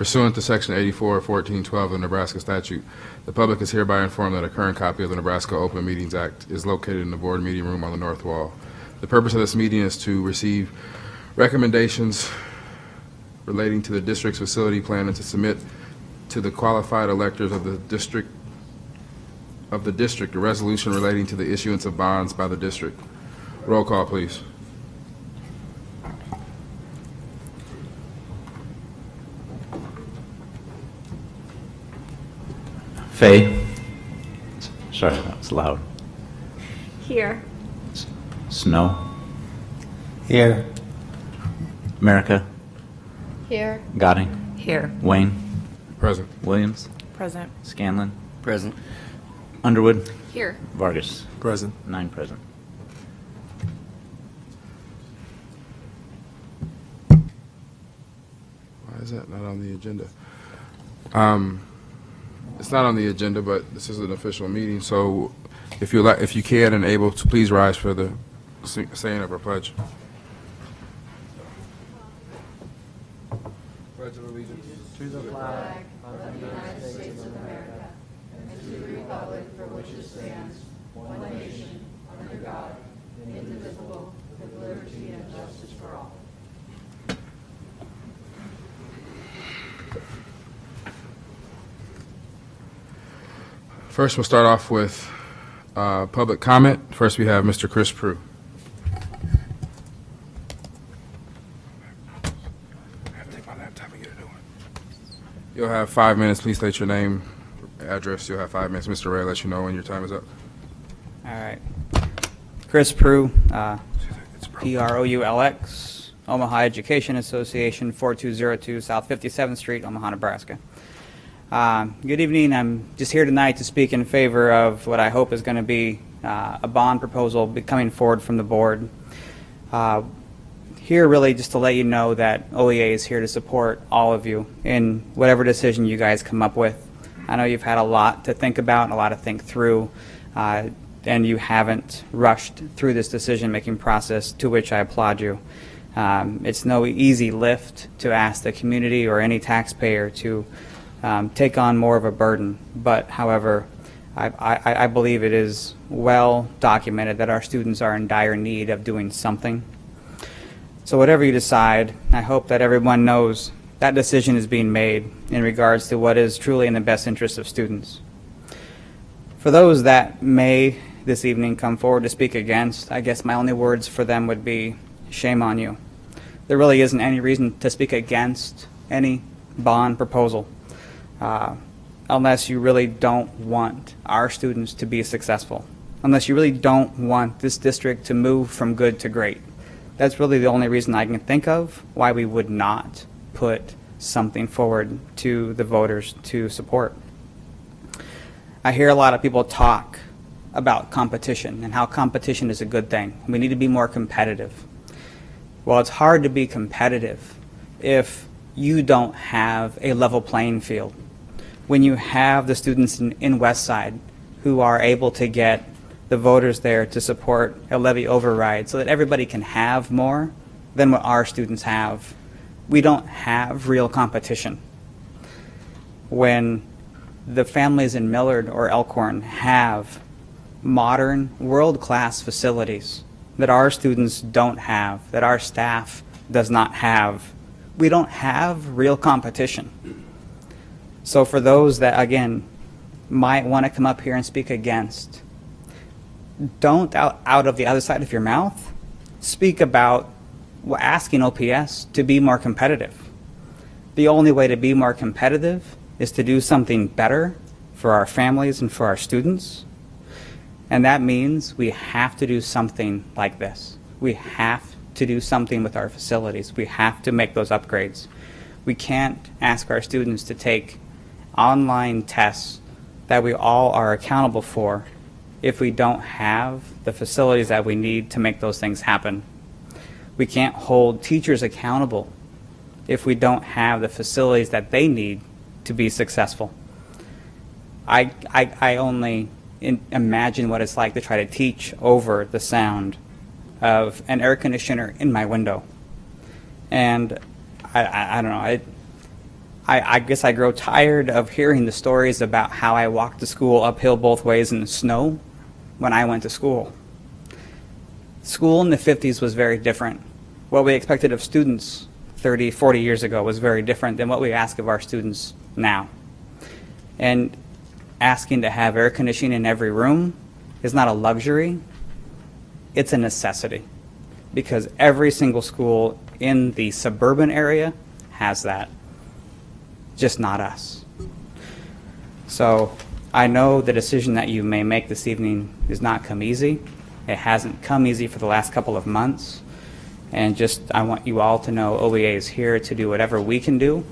Pursuant to Section 84 of 1412 of the Nebraska statute, the public is hereby informed that a current copy of the Nebraska Open Meetings Act is located in the board meeting room on the north wall. The purpose of this meeting is to receive recommendations relating to the district's facility plan and to submit to the qualified electors of the district a resolution relating to the issuance of bonds by the district. Roll call, please. Faye. Sorry, that was loud. Here. Snow. Here. America. Here. Godding. Here. Wayne. Present. Williams. Present. Scanlon. Present. Underwood. Here. Vargas. Present. 9 present. Why is that not on the agenda? It's not on the agenda, but this is an official meeting, so if you can and able to, please rise for the saying of our pledge. Pledge of allegiance To the flag of the United States of America and to the republic for which it stands, one nation, under God, indivisible, with liberty and justice for all. First, we'll start off with public comment. First, we have Mr. Chris Prue. You'll have 5 minutes. Please state your name, address. You'll have 5 minutes. Mr. Ray, let you know when your time is up. All right. Chris Prue, P-R-O-U-L-X, Omaha Education Association, 4202 South 57th Street, Omaha, Nebraska. Good evening. I'm just here tonight to speak in favor of what I hope is going to be a bond proposal coming forward from the board. Here really just to let you know that OEA is here to support all of you in whatever decision you guys come up with. I know you've had a lot to think about and a lot to think through, and you haven't rushed through this decision-making process, to which I applaud you. It's no easy lift to ask the community or any taxpayer to take on more of a burden, but however, I believe it is well documented that our students are in dire need of doing something. So whatever you decide, I hope that everyone knows that decision is being made in regards to what is truly in the best interest of students. For those that may this evening come forward to speak against, I guess my only words for them would be, shame on you. There really isn't any reason to speak against any bond proposal unless you really don't want our students to be successful, unless you really don't want this district to move from good to great. That's really the only reason I can think of why we would not put something forward to the voters to support. I hear a lot of people talk about competition and how competition is a good thing. We need to be more competitive. Well, it's hard to be competitive if you don't have a level playing field. When you have the students in Westside who are able to get the voters there to support a levy override so that everybody can have more than what our students have, we don't have real competition. When the families in Millard or Elkhorn have modern, world-class facilities that our students don't have, that our staff does not have, we don't have real competition. So for those that, again, might want to come up here and speak against, don't out of the other side of your mouth speak about asking OPS to be more competitive. The only way to be more competitive is to do something better for our families and for our students. And that means we have to do something like this. We have to do something with our facilities. We have to make those upgrades. We can't ask our students to take online tests that we all are accountable for if we don't have the facilities that we need to make those things happen. We can't hold teachers accountable if we don't have the facilities that they need to be successful. I only imagine what it's like to try to teach over the sound of an air conditioner in my window. And I don't know, I guess I grow tired of hearing the stories about how I walked to school uphill both ways in the snow when I went to school. School in the 50s was very different. What we expected of students 30, 40 years ago was very different than what we ask of our students now. And asking to have air conditioning in every room is not a luxury, it's a necessity. Because every single school in the suburban area has that, just not us. So I know the decision that you may make this evening does not come easy. It hasn't come easy for the last couple of months. And just, I want you all to know OEA is here to do whatever we can do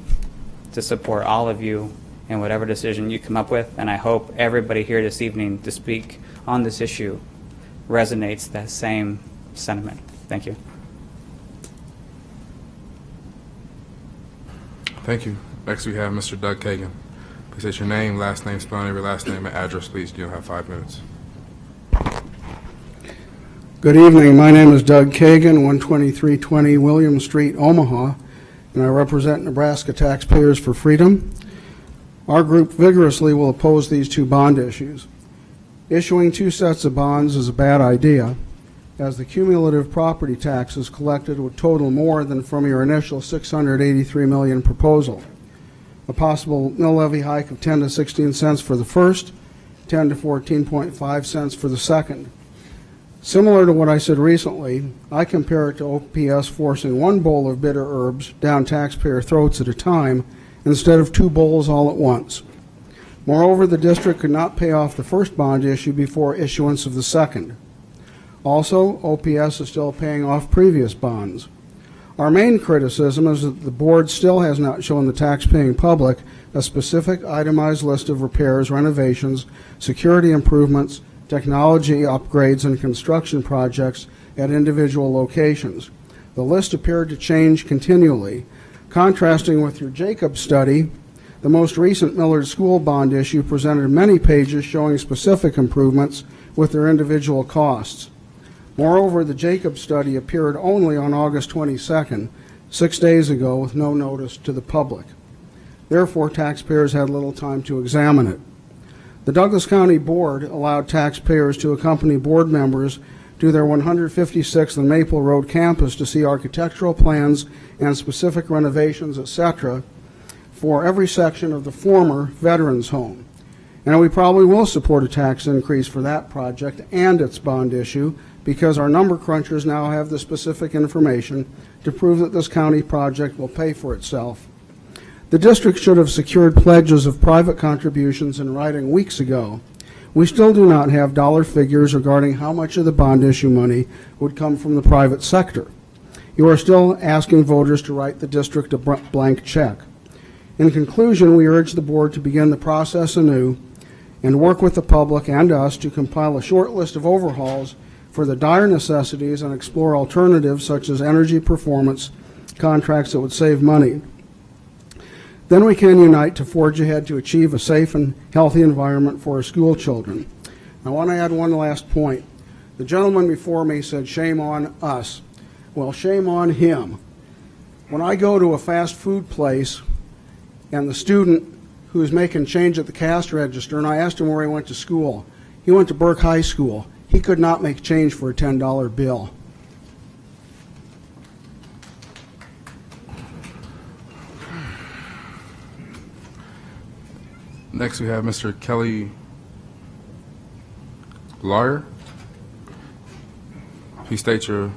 to support all of you in whatever decision you come up with. And I hope everybody here this evening to speak on this issue resonates that same sentiment. Thank you. Thank you. Next, we have Mr. Doug Kagan. Please state your name, last name, spelling of your last name, and address, please. You'll have 5 minutes. Good evening. My name is Doug Kagan, 12320 William Street, Omaha, and I represent Nebraska Taxpayers for Freedom. Our group vigorously will oppose these two bond issues. Issuing two sets of bonds is a bad idea, as the cumulative property taxes collected would total more than from your initial $683 million proposal. A possible mill levy hike of 10 to 16 cents for the first, 10 to 14.5 cents for the second. Similar to what I said recently, I compare it to OPS forcing one bowl of bitter herbs down taxpayer throats at a time instead of two bowls all at once. Moreover, the district could not pay off the first bond issue before issuance of the second. Also, OPS is still paying off previous bonds. Our main criticism is that the board still has not shown the taxpaying public a specific itemized list of repairs, renovations, security improvements, technology upgrades, and construction projects at individual locations. The list appeared to change continually. Contrasting with your Jacob study, the most recent Millard School bond issue presented many pages showing specific improvements with their individual costs. Moreover, the Jacob study appeared only on August 22nd, 6 days ago, with no notice to the public. Therefore, taxpayers had little time to examine it. The Douglas County Board allowed taxpayers to accompany board members to their 156th and Maple Road campus to see architectural plans and specific renovations, etc., for every section of the former Veterans Home. And we probably will support a tax increase for that project and its bond issue, because our number crunchers now have the specific information to prove that this county project will pay for itself. The district should have secured pledges of private contributions in writing weeks ago. We still do not have dollar figures regarding how much of the bond issue money would come from the private sector. You are still asking voters to write the district a blank check. In conclusion, we urge the board to begin the process anew and work with the public and us to compile a short list of overhauls for the dire necessities and explore alternatives such as energy performance contracts that would save money. Then we can unite to forge ahead to achieve a safe and healthy environment for our school children. I want to add one last point. The gentleman before me said, shame on us. Well, shame on him. When I go to a fast food place and the student who is making change at the cash register, and I asked him where he went to school, he went to Burke High School. He could not make change for a $10 bill. Next, we have Mr. Kelly Lawyer. Please state your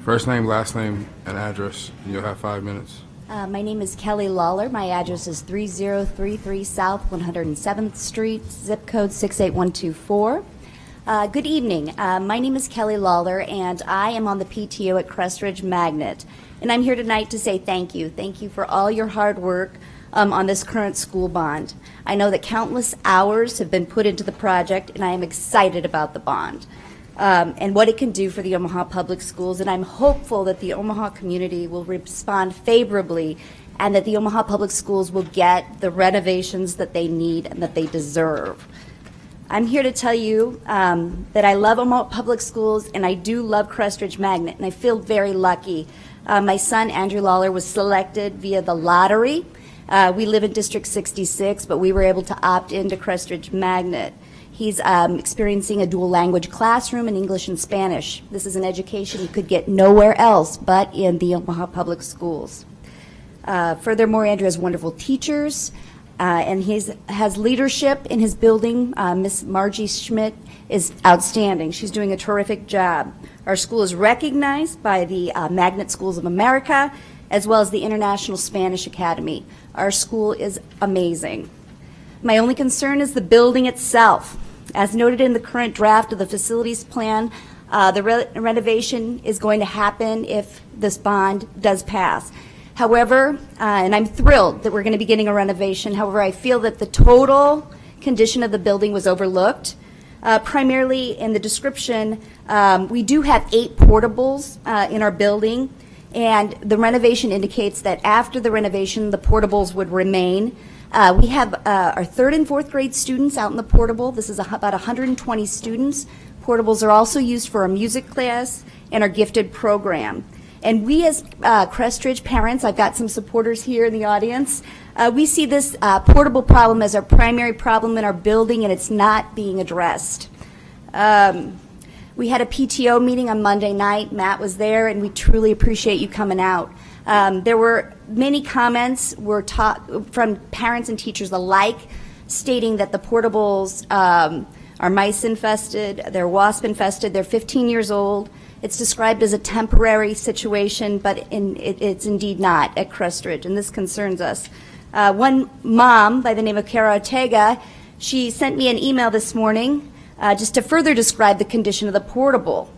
first name, last name, and address. You'll have 5 minutes. My name is Kelly Lawler. My address is 3033 South 107th Street, zip code 68124. Good evening. My name is Kelly Lawler, and I am on the PTO at Crestridge Magnet. And I'm here tonight to say thank you. Thank you for all your hard work on this current school bond. I know that countless hours have been put into the project, and I am excited about the bond and what it can do for the Omaha Public Schools. And I'm hopeful that the Omaha community will respond favorably and that the Omaha Public Schools will get the renovations that they need and that they deserve. I'm here to tell you that I love Omaha Public Schools, and I do love Crestridge Magnet, and I feel very lucky. My son, Andrew Lawler, was selected via the lottery. We live in District 66, but we were able to opt into Crestridge Magnet. He's experiencing a dual language classroom in English and Spanish. This is an education he could get nowhere else but in the Omaha Public Schools. Furthermore, Andrew has wonderful teachers, and he has leadership in his building. Miss Margie Schmidt is outstanding. She's doing a terrific job. Our school is recognized by the Magnet Schools of America, as well as the International Spanish Academy. Our school is amazing. My only concern is the building itself. As noted in the current draft of the facilities plan, the renovation is going to happen if this bond does pass. However, and I'm thrilled that we're going to be getting a renovation, however, I feel that the total condition of the building was overlooked. Primarily in the description, we do have 8 portables in our building, and the renovation indicates that after the renovation, the portables would remain. We have our 3rd and 4th grade students out in the portable. This is about 120 students. Portables are also used for our music class and our gifted program. And we as Crestridge parents, I've got some supporters here in the audience, we see this portable problem as our primary problem in our building, and it's not being addressed. We had a PTO meeting on Monday night. Matt was there, and we truly appreciate you coming out. There were many comments from parents and teachers alike stating that the portables are mice infested, they're wasp infested, they're 15 years old. It's described as a temporary situation, but it's indeed not at Crestridge, and this concerns us. One mom by the name of Cara Ortega, she sent me an email this morning just to further describe the condition of the portable.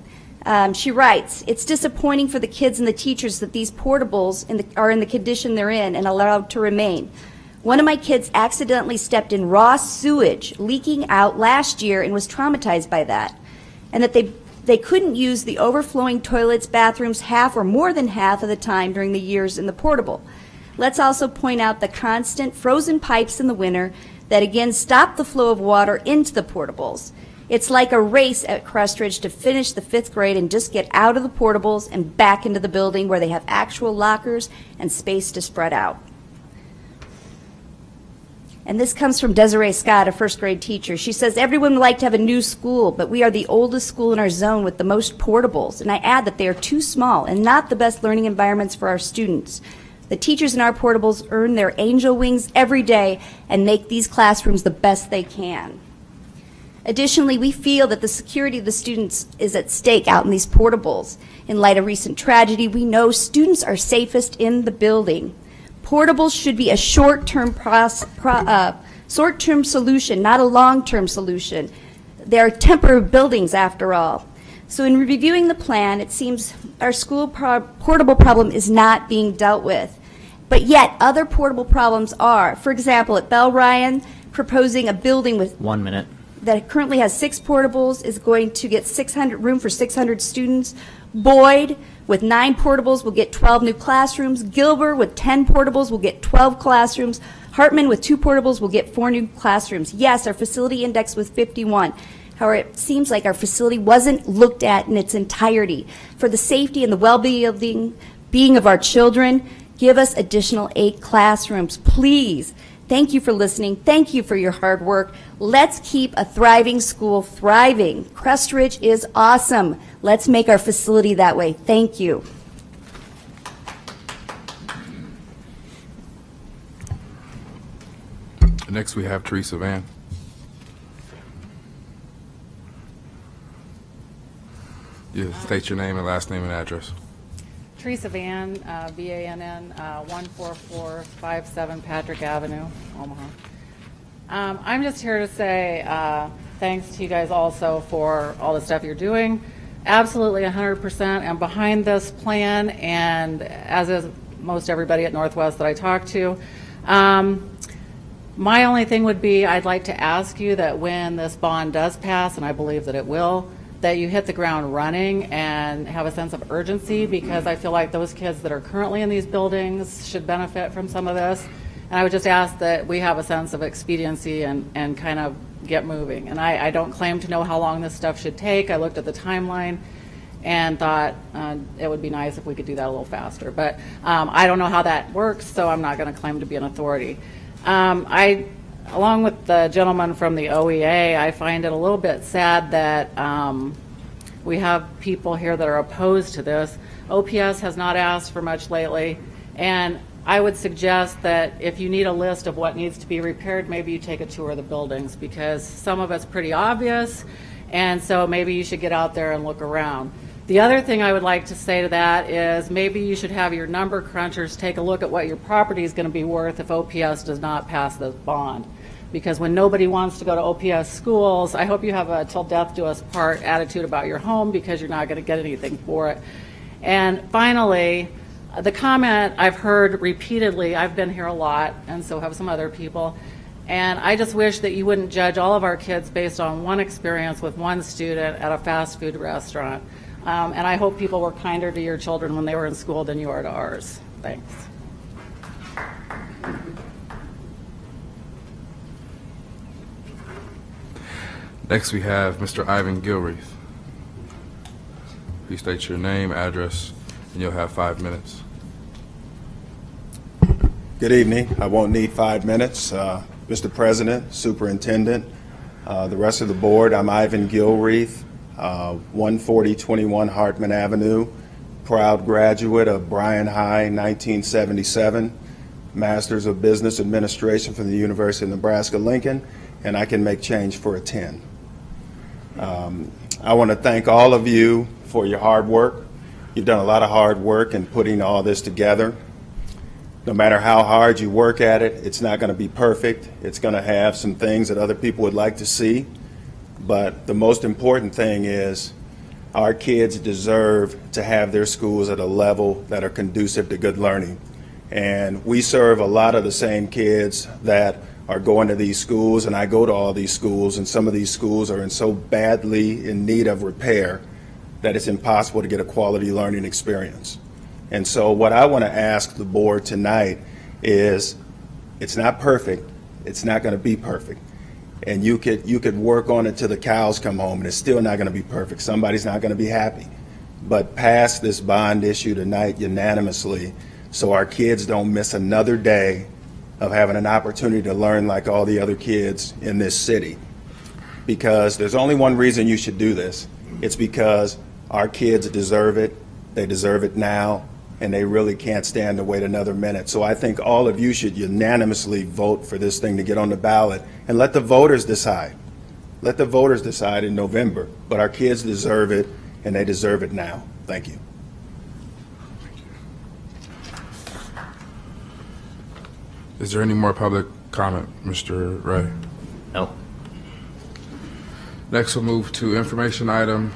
She writes, "It's disappointing for the kids and the teachers that these portables are in the condition they're in and allowed to remain. One of my kids accidentally stepped in raw sewage leaking out last year and was traumatized by that, and that they couldn't use the overflowing toilets, bathrooms half or more than half of the time during the years in the portable. Let's also point out the constant frozen pipes in the winter that again stop the flow of water into the portables. It's like a race at Crestridge to finish the 5th grade and just get out of the portables and back into the building where they have actual lockers and space to spread out." And this comes from Desiree Scott, a 1st grade teacher. She says, "Everyone would like to have a new school, but we are the oldest school in our zone with the most portables." And I add that they are too small and not the best learning environments for our students. The teachers in our portables earn their angel wings every day and make these classrooms the best they can. Additionally, we feel that the security of the students is at stake out in these portables. In light of recent tragedy, we know students are safest in the building. Portables should be a short-term solution, not a long-term solution. They are temporary buildings, after all. So in reviewing the plan, it seems our school portable problem is not being dealt with. But yet, other portable problems are. For example, at Bell Ryan, proposing a building with 1 minute. that currently has 6 portables is going to get room for 600 students. Boyd, with 9 portables, will get 12 new classrooms. Gilbert, with 10 portables, will get 12 classrooms. Hartman, with 2 portables, will get 4 new classrooms. Yes, our facility index was 51. However, it seems like our facility wasn't looked at in its entirety. For the safety and the well-being of our children, give us additional 8 classrooms, please. Thank you for listening. Thank you for your hard work. Let's keep a thriving school thriving. Crestridge is awesome. Let's make our facility that way. Thank you. Next, we have Teresa Van. You state your name and last name and address. Teresa Van, VANN, 14457 Patrick Avenue, Omaha. I'm just here to say thanks to you guys also for all the stuff you're doing. Absolutely 100% am behind this plan, and as is most everybody at Northwest that I talk to. My only thing would be I'd like to ask you that when this bond does pass, and I believe that it will, that you hit the ground running and have a sense of urgency, because I feel like those kids that are currently in these buildings should benefit from some of this. And I would just ask that we have a sense of expediency and kind of get moving. And I don't claim to know how long this stuff should take. I looked at the timeline and thought it would be nice if we could do that a little faster. But I don't know how that works, so I'm not going to claim to be an authority. Along with the gentleman from the OEA, I find it a little bit sad that we have people here that are opposed to this. OPS has not asked for much lately, and I would suggest that if you need a list of what needs to be repaired, maybe you take a tour of the buildings, because some of it's pretty obvious, and so maybe you should get out there and look around. The other thing I would like to say to that is maybe you should have your number crunchers take a look at what your property is going to be worth if OPS does not pass this bond. Because when nobody wants to go to OPS schools, I hope you have a till death do us part attitude about your home, because you're not going to get anything for it. And finally, the comment I've heard repeatedly, I've been here a lot, and so have some other people, and I just wish that you wouldn't judge all of our kids based on one experience with one student at a fast food restaurant. And I hope people were kinder to your children when they were in school than you are to ours. Thanks. Next, we have Mr. Ivan Gilreath. Please state your name, address, and you'll have 5 minutes. Good evening. I won't need 5 minutes. Mr. President, Superintendent, the rest of the board, I'm Ivan Gilreath, 14021 Hartman Avenue, proud graduate of Bryan High, 1977, Masters of Business Administration from the University of Nebraska-Lincoln, and I can make change for a 10. I want to thank all of you for your hard work. You've done a lot of hard work in putting all this together. No matter how hard you work at it, it's not going to be perfect. It's going to have some things that other people would like to see. But the most important thing is our kids deserve to have their schools at a level that are conducive to good learning. And we serve a lot of the same kids that are going to these schools, and I go to all these schools, and some of these schools are so badly in need of repair that it's impossible to get a quality learning experience. And so what I want to ask the board tonight is, it's not perfect, it's not going to be perfect. And you could work on it till the cows come home, and it's still not going to be perfect. Somebody's not going to be happy. But pass this bond issue tonight unanimously so our kids don't miss another day of having an opportunity to learn like all the other kids in this city. Because there's only one reason you should do this. It's because our kids deserve it, they deserve it now, and they really can't stand to wait another minute. So I think all of you should unanimously vote for this thing to get on the ballot, and let the voters decide. Let the voters decide in November. But our kids deserve it, and they deserve it now. Thank you. Is there any more public comment, Mr. Ray? No. Next, we'll move to information item.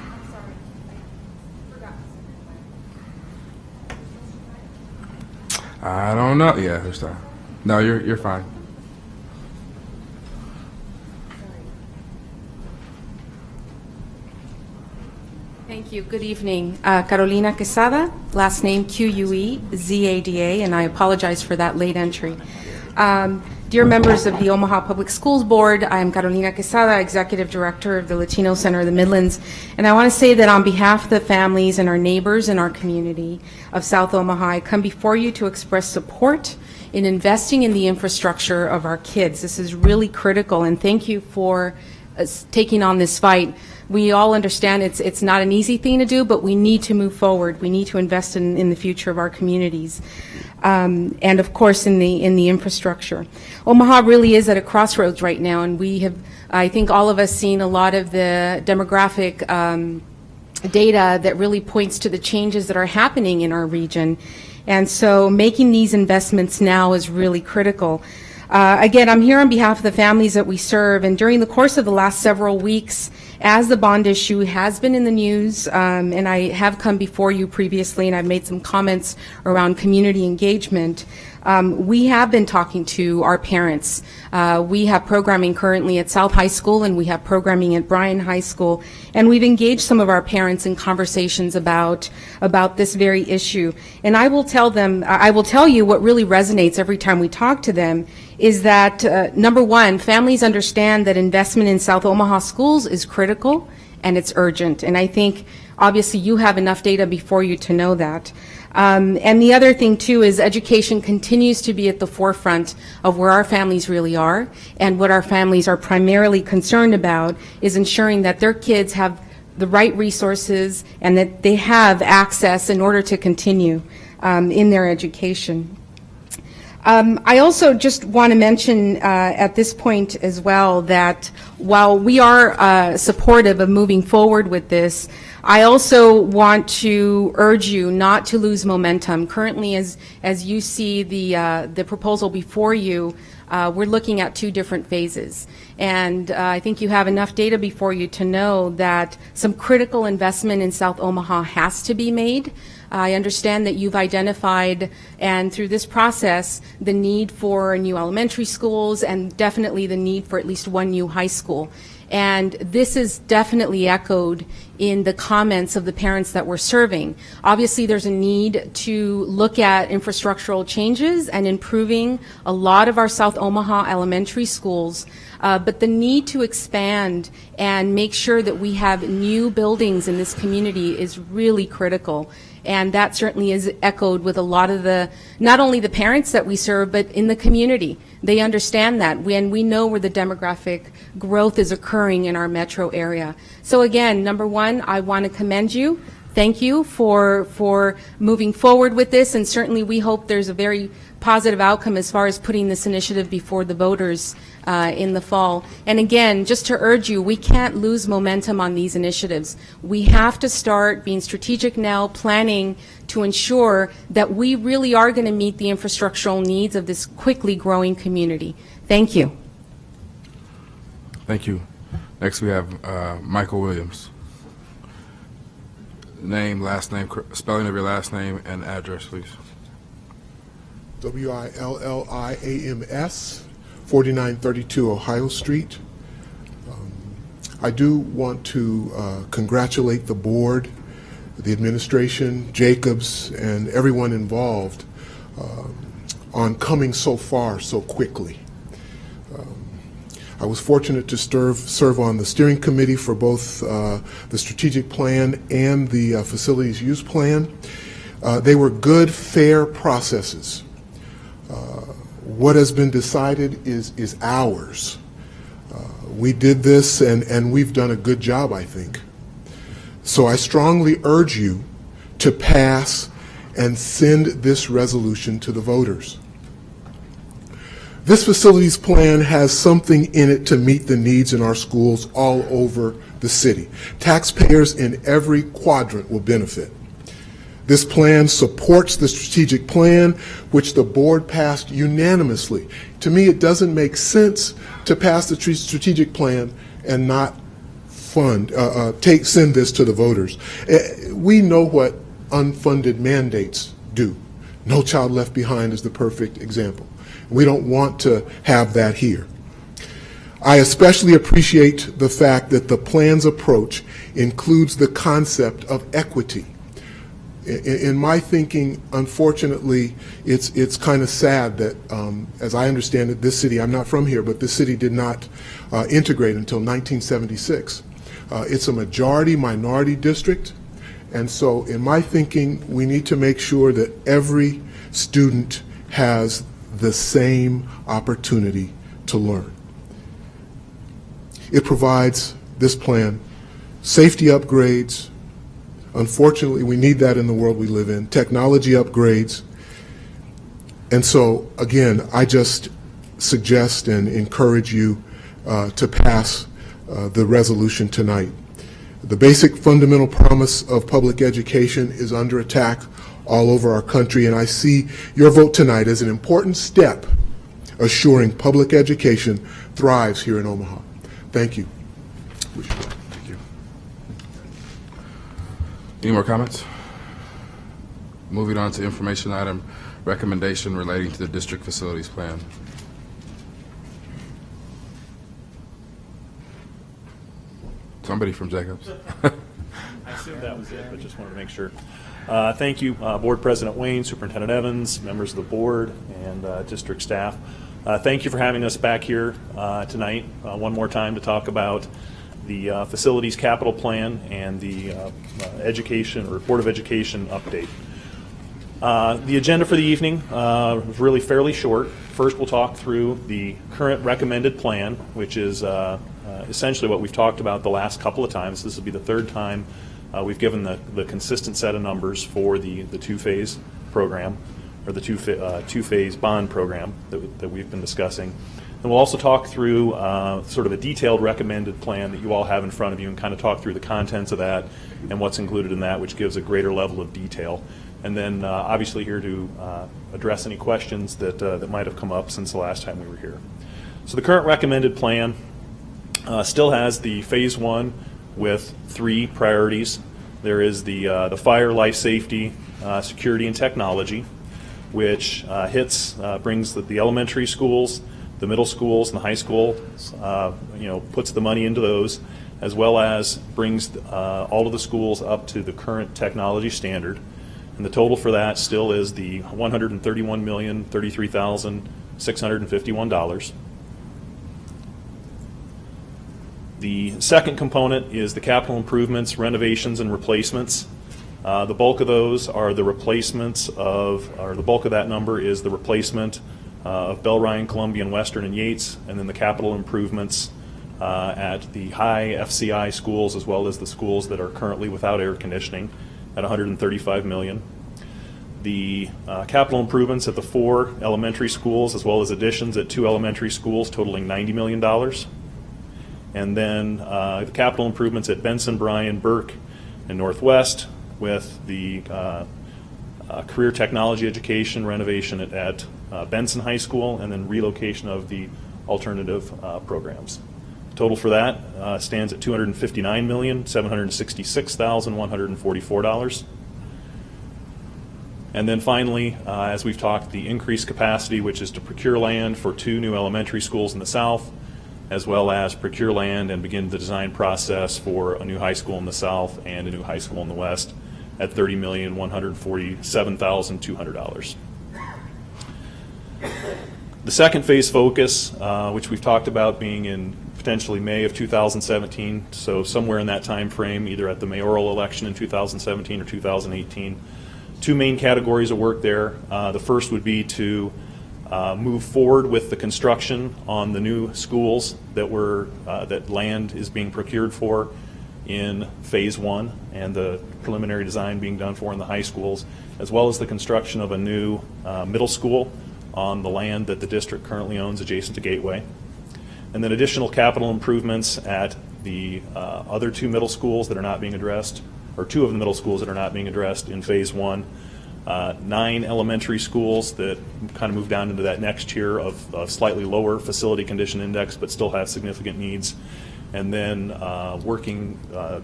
I don't know. Yeah, there's time. No, you're fine. Thank you. Good evening. Carolina Quesada, last name Quezada, and I apologize for that late entry. Dear members of the Omaha Public Schools Board, I'm Carolina Quesada, Executive Director of the Latino Center of the Midlands, and I want to say that on behalf of the families and our neighbors in our community of South Omaha, I come before you to express support in investing in the infrastructure of our kids. This is really critical, and thank you for taking on this fight. We all understand it's not an easy thing to do, but we need to move forward. We need to invest in the future of our communities, and of course in the infrastructure. Omaha really is at a crossroads right now, and we have, I think all of us, seen a lot of the demographic data that really points to the changes that are happening in our region. And so making these investments now is really critical. Again, I'm here on behalf of the families that we serve, and during the course of the last several weeks, as the bond issue has been in the news, and I have come before you previously, and I've made some comments around community engagement, We have been talking to our parents. We have programming currently at South High School, and we have programming at Bryan High School, and we've engaged some of our parents in conversations about this very issue. And I will tell you what really resonates every time we talk to them is that, number one, families understand that investment in South Omaha schools is critical and it's urgent. And I think, obviously, you have enough data before you to know that. And the other thing, too, is education continues to be at the forefront of where our families really are. And what our families are primarily concerned about is ensuring that their kids have the right resources and that they have access in order to continue in their education. I also just want to mention at this point as well that while we are supportive of moving forward with this, I also want to urge you not to lose momentum. Currently, as you see the proposal before you, we're looking at two different phases. And I think you have enough data before you to know that some critical investment in South Omaha has to be made. I understand that you've identified, and through this process, the need for new elementary schools and definitely the need for at least one new high school. And this is definitely echoed in the comments of the parents that we're serving. Obviously, there's a need to look at infrastructural changes and improving a lot of our South Omaha elementary schools, but the need to expand and make sure that we have new buildings in this community is really critical. And that certainly is echoed with a lot of not only the parents that we serve, but in the community. They understand that when we know where the demographic growth is occurring in our metro area. So again, number one, I want to commend you. Thank you for moving forward with this, and certainly we hope there's a very positive outcome as far as putting this initiative before the voters in the fall. And again, just to urge you, we can't lose momentum on these initiatives. We have to start being strategic now, planning to ensure that we really are going to meet the infrastructural needs of this quickly growing community. Thank you. Thank you. Next we have Michael Williams. Name, last name, spelling of your last name and address, please. Williams, 4932 Ohio Street. I do want to congratulate the board, the administration, Jacobs, and everyone involved on coming so far so quickly. I was fortunate to serve on the steering committee for both the strategic plan and the facilities use plan. They were good, fair processes. What has been decided is ours. We did this, and we've done a good job, I think. So I strongly urge you to pass and send this resolution to the voters. This facilities plan has something in it to meet the needs in our schools all over the city. Taxpayers in every quadrant will benefit. This plan supports the strategic plan, which the board passed unanimously. To me, it doesn't make sense to pass the strategic plan and not send this to the voters. We know what unfunded mandates do. No Child Left Behind is the perfect example. We don't want to have that here. I especially appreciate the fact that the plan's approach includes the concept of equity. In my thinking, unfortunately, it's kind of sad that, as I understand it, this city, I'm not from here, but this city did not integrate until 1976. It's a majority-minority district, and so in my thinking, we need to make sure that every student has the same opportunity to learn. It provides, this plan, safety upgrades. Unfortunately, we need that in the world we live in. Technology upgrades. And so, again, I just suggest and encourage you to pass the resolution tonight. The basic fundamental promise of public education is under attack all over our country, and I see your vote tonight as an important step assuring public education thrives here in Omaha. Thank you. Thank you. Any more comments? Moving on to information item, recommendation relating to the district facilities plan. Somebody from Jacobs. I assumed that was it, but just wanted to make sure. Thank you, Board President Wayne, Superintendent Evans, members of the board, and district staff. Thank you for having us back here tonight one more time to talk about the facilities capital plan and the education or Board of Education update. The agenda for the evening is really fairly short. First, we'll talk through the current recommended plan, which is essentially what we've talked about the last couple of times. This will be the third time we've given the consistent set of numbers for the two-phase program, or the two-phase bond program that we've been discussing. And we'll also talk through sort of a detailed recommended plan that you all have in front of you, and kind of talk through the contents of that and what's included in that, which gives a greater level of detail. And then obviously here to address any questions that might have come up since the last time we were here. So the current recommended plan still has the phase one with 3 priorities. There is the fire, life safety, security, and technology, which brings the elementary schools, the middle schools, and the high school, puts the money into those, as well as brings all of the schools up to the current technology standard. And the total for that still is the $131,033,651. The second component is the capital improvements, renovations, and replacements. The bulk of those are the replacements the bulk of that number is the replacement of Bell Ryan, Columbia, and Western and Yates, and then the capital improvements at the high FCI schools, as well as the schools that are currently without air conditioning, at $135 million. The capital improvements at the 4 elementary schools, as well as additions at 2 elementary schools, totaling $90 million. And then the capital improvements at Benson, Bryan, Burke, and Northwest, with the career technology education renovation at Benson High School, and then relocation of the alternative programs. Total for that stands at $259,766,144. And then finally, as we've talked, the increased capacity, which is to procure land for 2 new elementary schools in the south, as well as procure land and begin the design process for a new high school in the south and a new high school in the west, at $30,147,200. The second phase focus, which we've talked about being in potentially May of 2017, so somewhere in that time frame, either at the mayoral election in 2017 or 2018. 2 main categories of work there. The first would be to move forward with the construction on the new schools that land is being procured for in phase 1, and the preliminary design being done for in the high schools, as well as the construction of a new middle school on the land that the district currently owns adjacent to Gateway. And then additional capital improvements at the other 2 middle schools that are not being addressed, or 2 of the middle schools that are not being addressed in phase 1. 9 elementary schools that kind of move down into that next tier of slightly lower facility condition index, but still have significant needs. And then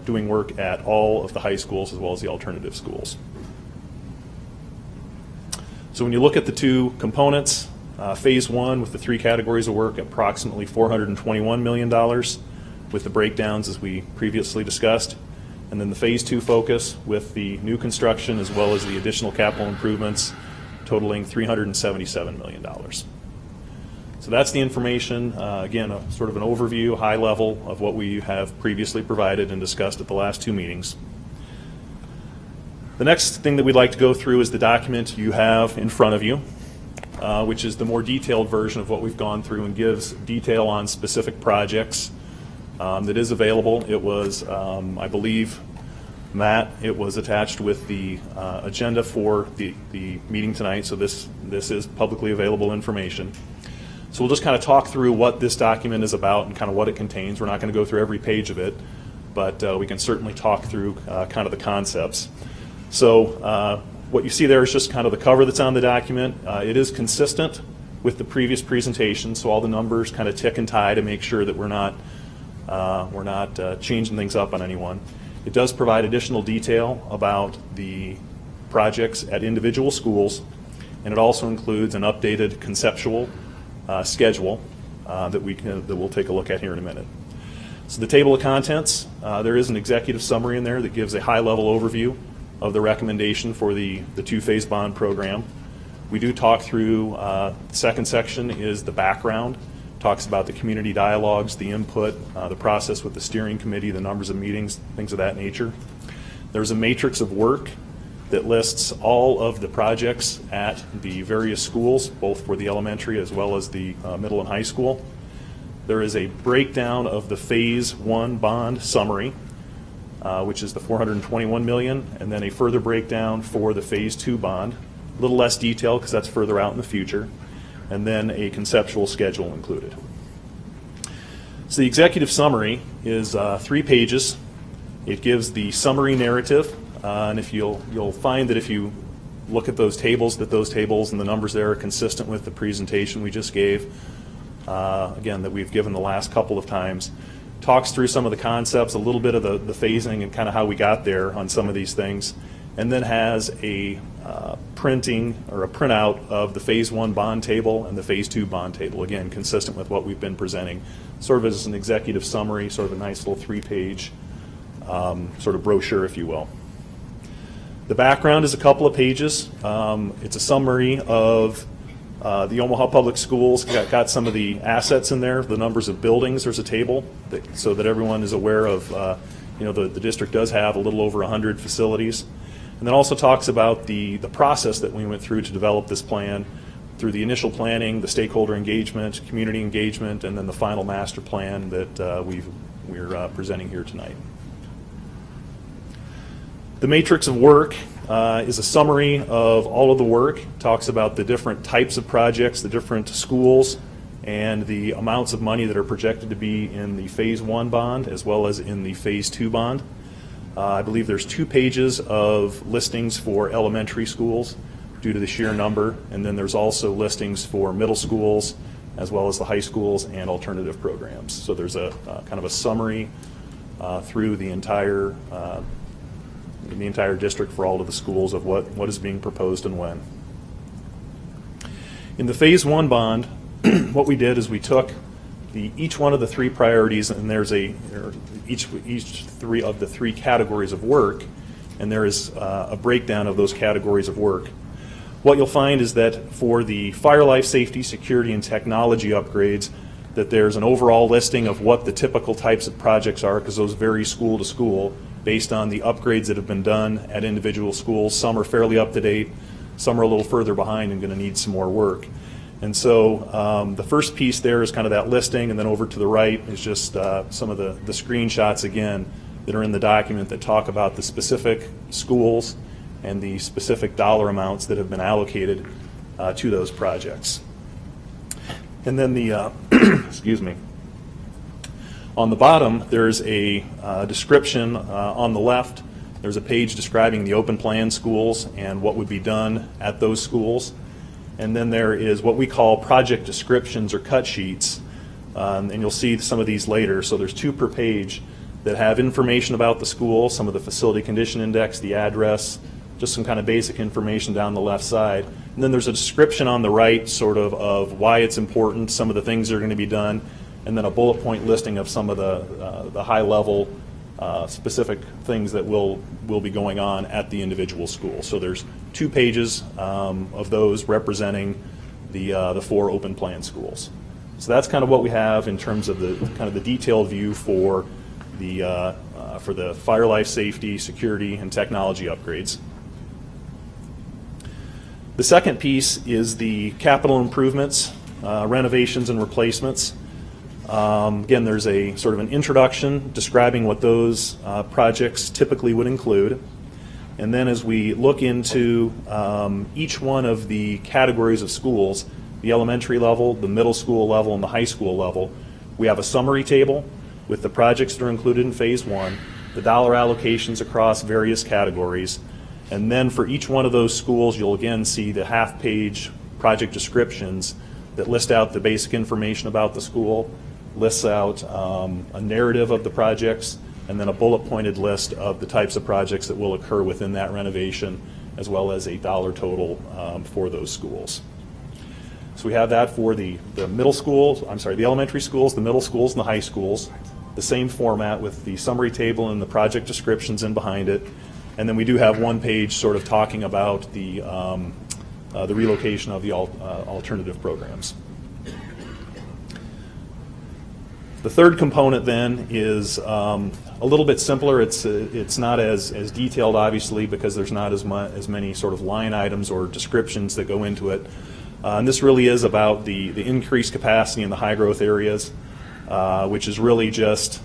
doing work at all of the high schools as well as the alternative schools. So when you look at the 2 components, phase 1 with the 3 categories of work, approximately $421 million, with the breakdowns as we previously discussed. And then the phase 2 focus with the new construction as well as the additional capital improvements, totaling $377 million. So that's the information. Again, sort of an overview, high level of what we have previously provided and discussed at the last 2 meetings. The next thing that we'd like to go through is the document you have in front of you, which is the more detailed version of what we've gone through and gives detail on specific projects that is available. It was, I believe, Matt, it was attached with the agenda for the meeting tonight, so this is publicly available information. So we'll just kind of talk through what this document is about and kind of what it contains. We're not going to go through every page of it, but we can certainly talk through kind of the concepts. So what you see there is just kind of the cover that's on the document. It is consistent with the previous presentation, so all the numbers kind of tick and tie to make sure that we're not changing things up on anyone. It does provide additional detail about the projects at individual schools, and it also includes an updated conceptual schedule that we'll take a look at here in a minute. So the table of contents, there is an executive summary in there that gives a high-level overview of the recommendation for the two-phase bond program. We do talk through, the second section is the background, talks about the community dialogues, the input, the process with the steering committee, the numbers of meetings, things of that nature. There's a matrix of work that lists all of the projects at the various schools, both for the elementary as well as the middle and high school. There is a breakdown of the Phase 1 bond summary, which is the $421 million, and then a further breakdown for the Phase 2 bond. A little less detail because that's further out in the future, and then a conceptual schedule included. So the executive summary is 3 pages. It gives the summary narrative, and if you'll find that if you look at those tables and the numbers there are consistent with the presentation we just gave, again, that we've given the last couple of times. Talks through some of the concepts, a little bit of the phasing and kind of how we got there on some of these things, and then has a printing or a printout of the Phase 1 bond table and the Phase 2 bond table, again, consistent with what we've been presenting, sort of as an executive summary, sort of a nice little 3-page sort of brochure, if you will. The background is a couple of pages. It's a summary of the Omaha Public Schools. Got some of the assets in there, the numbers of buildings. There's a table so that everyone is aware of, the district does have a little over 100 facilities. And then also talks about the process that we went through to develop this plan, through the initial planning, the stakeholder engagement, community engagement, and then the final master plan that we're presenting here tonight. The matrix of work is a summary of all of the work. Talks about the different types of projects, the different schools, and the amounts of money that are projected to be in the Phase 1 bond as well as in the Phase 2 bond. I believe there's 2 pages of listings for elementary schools due to the sheer number, and then there's also listings for middle schools as well as the high schools and alternative programs. So there's a kind of a summary through the entire district for all of the schools of what is being proposed and when. In the Phase 1 bond, what we did is we took each one of the 3 priorities, and there's each 3 of the 3 categories of work, and there is a breakdown of those categories of work. What you'll find is that for the fire, life safety, security, and technology upgrades, that there's an overall listing of what the typical types of projects are, because those vary school to school based on the upgrades that have been done at individual schools. Some are fairly up to date, some are a little further behind and going to need some more work. And so the first piece there is kind of that listing, and then over to the right is just some of the screenshots, again, that are in the document that talk about the specific schools and the specific dollar amounts that have been allocated to those projects. And then the, excuse me, on the bottom there's a description on the left. There's a page describing the open plan schools and what would be done at those schools. And then there is what we call project descriptions or cut sheets, and you'll see some of these later. So there's 2 per page that have information about the school, some of the facility condition index, the address, just some kind of basic information down the left side. And then there's a description on the right sort of why it's important, some of the things that are going to be done, and then a bullet point listing of some of the high level specific things that will be going on at the individual school. So there's 2 pages of those representing the 4 open plan schools. So that's kind of what we have in terms of the kind of the detailed view for the fire, life safety, security, and technology upgrades. The second piece is the capital improvements, renovations and replacements. Again, there's a sort of an introduction describing what those projects typically would include. And then as we look into each one of the categories of schools, the elementary level, the middle school level, and the high school level, we have a summary table with the projects that are included in Phase 1, the dollar allocations across various categories, and then for each one of those schools, you'll again see the half-page project descriptions that list out the basic information about the school, lists out a narrative of the projects, and then a bullet-pointed list of the types of projects that will occur within that renovation as well as a dollar total for those schools. So we have that for the middle schools, the elementary schools, the middle schools, and the high schools. The same format with the summary table and the project descriptions in behind it. And then we do have one page sort of talking about the relocation of the alternative programs. The third component then is a little bit simpler. It's not as detailed, obviously, because there's not as many sort of line items or descriptions that go into it. And this really is about the increased capacity in the high growth areas, which is really just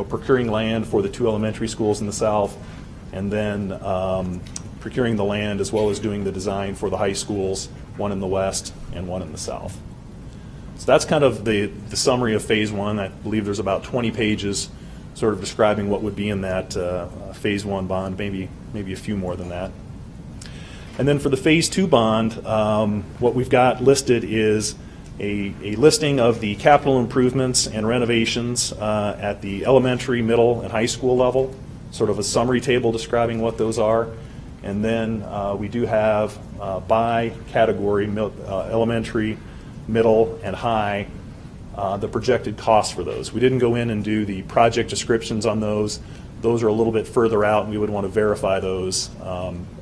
procuring land for the 2 elementary schools in the south, and then procuring the land as well as doing the design for the high schools, one in the west and one in the south. So that's kind of the summary of Phase 1. I believe there's about 20 pages sort of describing what would be in that Phase 1 bond, maybe a few more than that. And then for the Phase 2 bond, what we've got listed is a listing of the capital improvements and renovations at the elementary, middle, and high school level, sort of a summary table describing what those are. And then we do have by category, elementary, middle, and high, the projected costs for those. We didn't go in and do the project descriptions on those. Those are a little bit further out, and we would want to verify those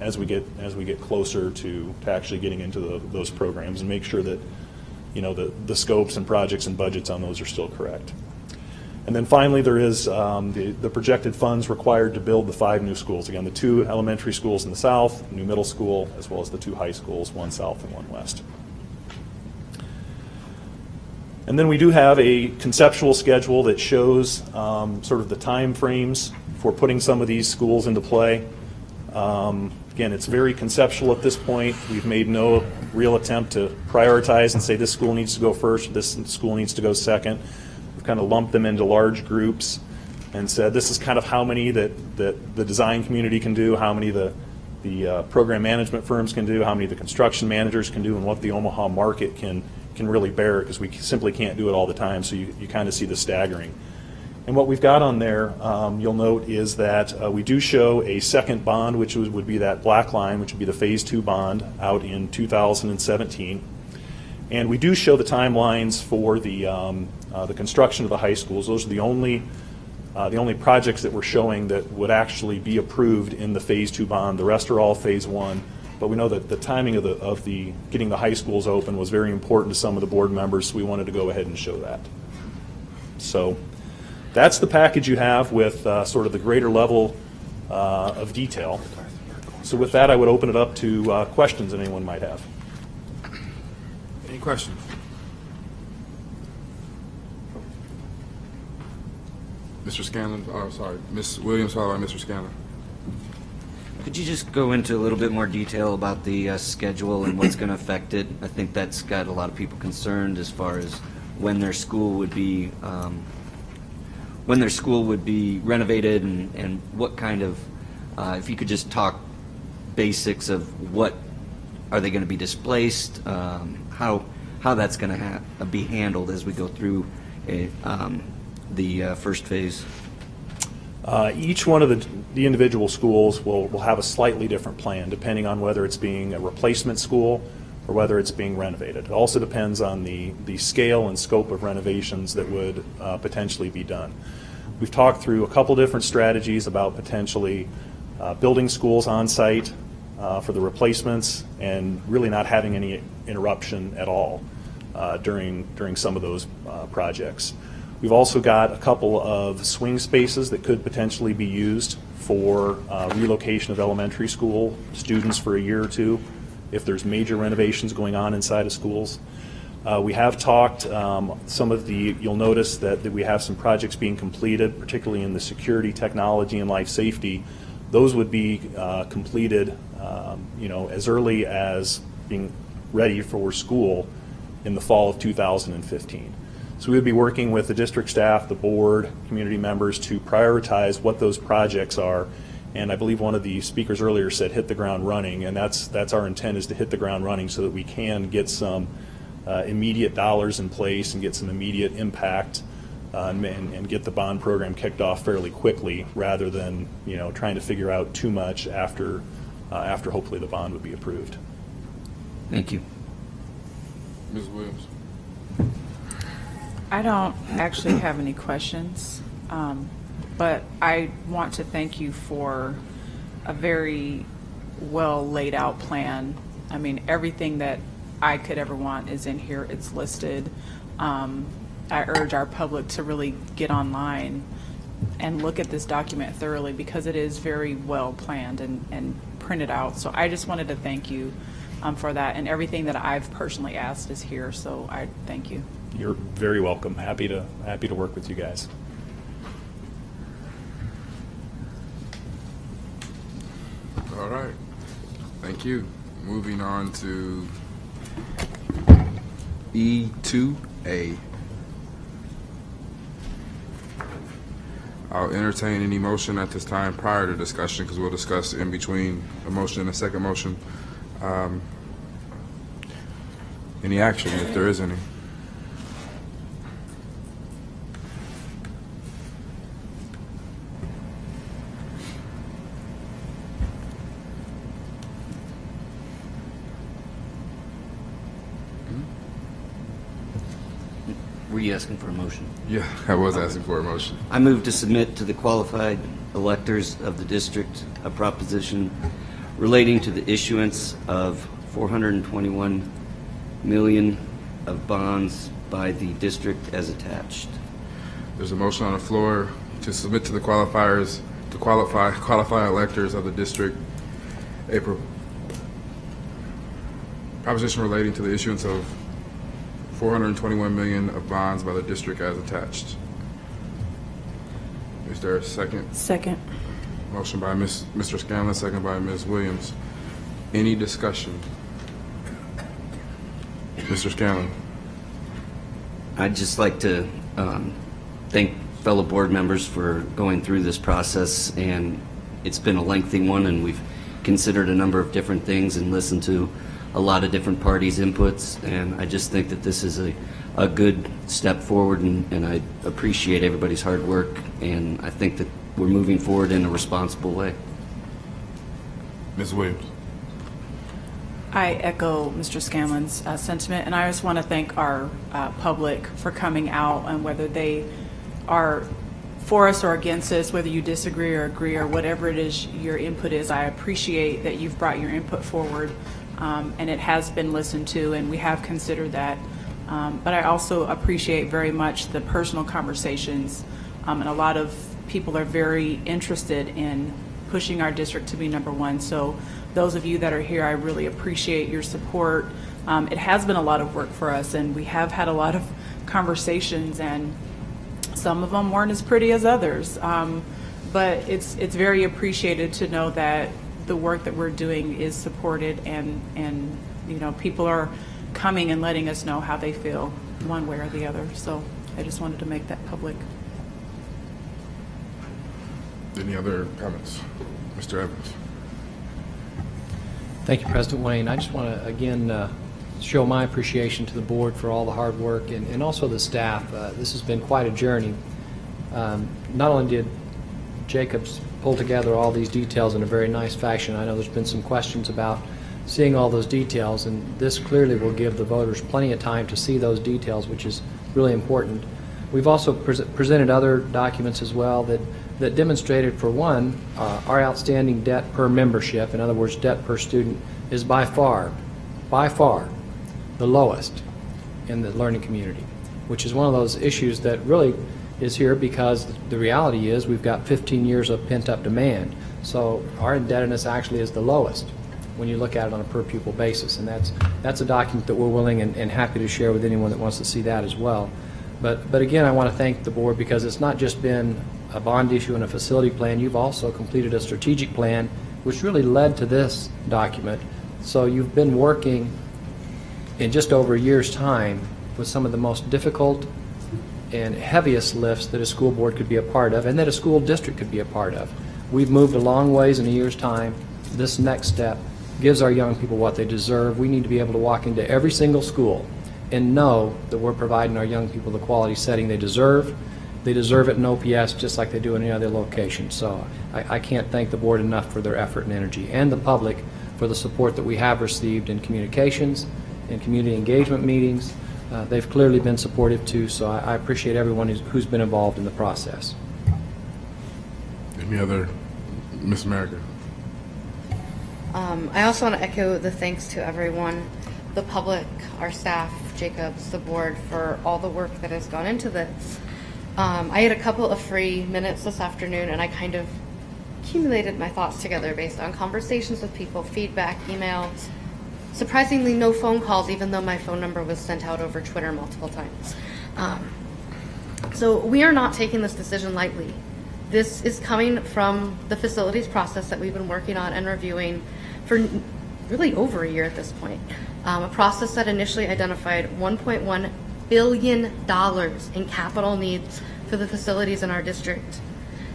as we get closer to actually getting into those programs and make sure that the scopes and projects and budgets on those are still correct. And then finally, there is the projected funds required to build the 5 new schools. Again, the 2 elementary schools in the south, new middle school, as well as the 2 high schools, one south and one west. And then we do have a conceptual schedule that shows sort of the time frames for putting some of these schools into play. Again, it's very conceptual at this point. We've made no real attempt to prioritize and say this school needs to go first, this school needs to go second. We've kind of lumped them into large groups and said this is kind of how many that the design community can do, how many the program management firms can do, how many the construction managers can do, and what the Omaha market can really bear, because we simply can't do it all the time, so you kind of see the staggering. And what we've got on there, you'll note, is that we do show a second bond, which would be that black line, which would be the Phase 2 bond out in 2017. And we do show the timelines for the construction of the high schools. Those are the only projects that we're showing that would actually be approved in the Phase 2 bond. The rest are all Phase 1. But we know that the timing of the getting the high schools open was very important to some of the board members, so we wanted to go ahead and show that. So that's the package you have with sort of the greater level of detail. So with that, I would open it up to questions that anyone might have. Any questions? Mr. Scanlon, sorry, Ms. Williams, followed by Mr. Scanlon. Could you just go into a little bit more detail about the schedule and what's going to affect it? I think that's got a lot of people concerned as far as when their school would be renovated and what kind of, if you could just talk basics of what are they going to be displaced, how that's going to be handled as we go through the first phase. Each one of the individual schools will have a slightly different plan depending on whether it's being a replacement school or whether it's being renovated. It also depends on the scale and scope of renovations that would potentially be done. We've talked through a couple different strategies about potentially building schools on site for the replacements and really not having any interruption at all during some of those projects. We've also got a couple of swing spaces that could potentially be used for relocation of elementary school students for a year or two if there's major renovations going on inside of schools. We have talked, you'll notice that we have some projects being completed, particularly in the security, technology, and life safety. Those would be completed as early as being ready for school in the fall of 2015. So we would be working with the district staff, the board, community members to prioritize what those projects are. And I believe one of the speakers earlier said hit the ground running, and that's our intent, is to hit the ground running so that we can get some immediate dollars in place and get some immediate impact and get the bond program kicked off fairly quickly rather than trying to figure out too much after after hopefully the bond would be approved. Thank you. Ms. Williams? I don't actually have any questions, but I want to thank you for a very well laid out plan. I mean, everything that I could ever want is in here. It's listed. I urge our public to really get online and look at this document thoroughly because it is very well planned and printed out. So I just wanted to thank you for that, and everything that I've personally asked is here, so I thank you. You're very welcome. Happy to work with you guys. All right. Thank you. Moving on to E2A. I'll entertain any motion at this time prior to discussion because we'll discuss in between a motion and a second motion. Any action, if there is any. Were you asking for a motion? Yeah, I was asking for a motion. I move to submit to the qualified electors of the district a proposition relating to the issuance of $421 million of bonds by the district as attached. There's a motion on the floor to submit to the qualifiers, to qualify electors of the district a proposition relating to the issuance of $421 million of bonds by the district as attached. Is there a second? Second. Motion by Mr. Scanlon, second by Ms. Williams. Any discussion? Mr. Scanlon. I'd just like to thank fellow board members for going through this process, and it's been a lengthy one, and we've considered a number of different things and listened to a lot of different parties' inputs, and I just think that this is a good step forward, and I appreciate everybody's hard work, and I think that we're moving forward in a responsible way. Ms. Williams. I echo Mr. Scanlon's sentiment, and I just want to thank our public for coming out, and whether they are for us or against us, whether you disagree or agree or whatever it is your input is. I appreciate that you've brought your input forward, and it has been listened to, and we have considered that. But I also appreciate very much the personal conversations, and a lot of people are very interested in pushing our district to be #1. So those of you that are here, I really appreciate your support. It has been a lot of work for us, and we have had a lot of conversations, and some of them weren't as pretty as others. But it's very appreciated to know that the work that we're doing is supported, and you know, people are coming and letting us know how they feel one way or the other. So I just wanted to make that public. Any other comments? Mr. Evans. Thank you, President Wayne. I just want to, again, show my appreciation to the board for all the hard work, and also the staff. This has been quite a journey. Not only did Jacobs pull together all these details in a very nice fashion, I know there's been some questions about seeing all those details, and this clearly will give the voters plenty of time to see those details, which is really important. We've also presented other documents as well that demonstrated, for one, our outstanding debt per membership, in other words, debt per student, is by far the lowest in the learning community, which is one of those issues that really is here because the reality is we've got 15 years of pent-up demand. So our indebtedness actually is the lowest when you look at it on a per pupil basis, and that's a document that we're willing and happy to share with anyone that wants to see that as well. But again, I want to thank the board because it's not just been a bond issue and a facility plan. You've also completed a strategic plan, which really led to this document. So you've been working in just over a year's time with some of the most difficult and heaviest lifts that a school board could be a part of and that a school district could be a part of. We've moved a long ways in a year's time. This next step gives our young people what they deserve. We need to be able to walk into every single school and know that we're providing our young people the quality setting they deserve, They deserve it in OPS just like they do in any other location. So I can't thank the board enough for their effort and energy, and the public for the support that we have received in communications and community engagement meetings. They've clearly been supportive too, so I appreciate everyone who's been involved in the process. Any other, Ms. America? I also want to echo the thanks to everyone, the public, our staff, Jacobs, the board, for all the work that has gone into this. I had a couple of free minutes this afternoon, and I kind of accumulated my thoughts together based on conversations with people, feedback, emails. Surprisingly, no phone calls, even though my phone number was sent out over Twitter multiple times. So we are not taking this decision lightly. This is coming from the facilities process that we've been working on and reviewing for really over a year at this point. A process that initially identified $1.1 billion in capital needs for the facilities in our district.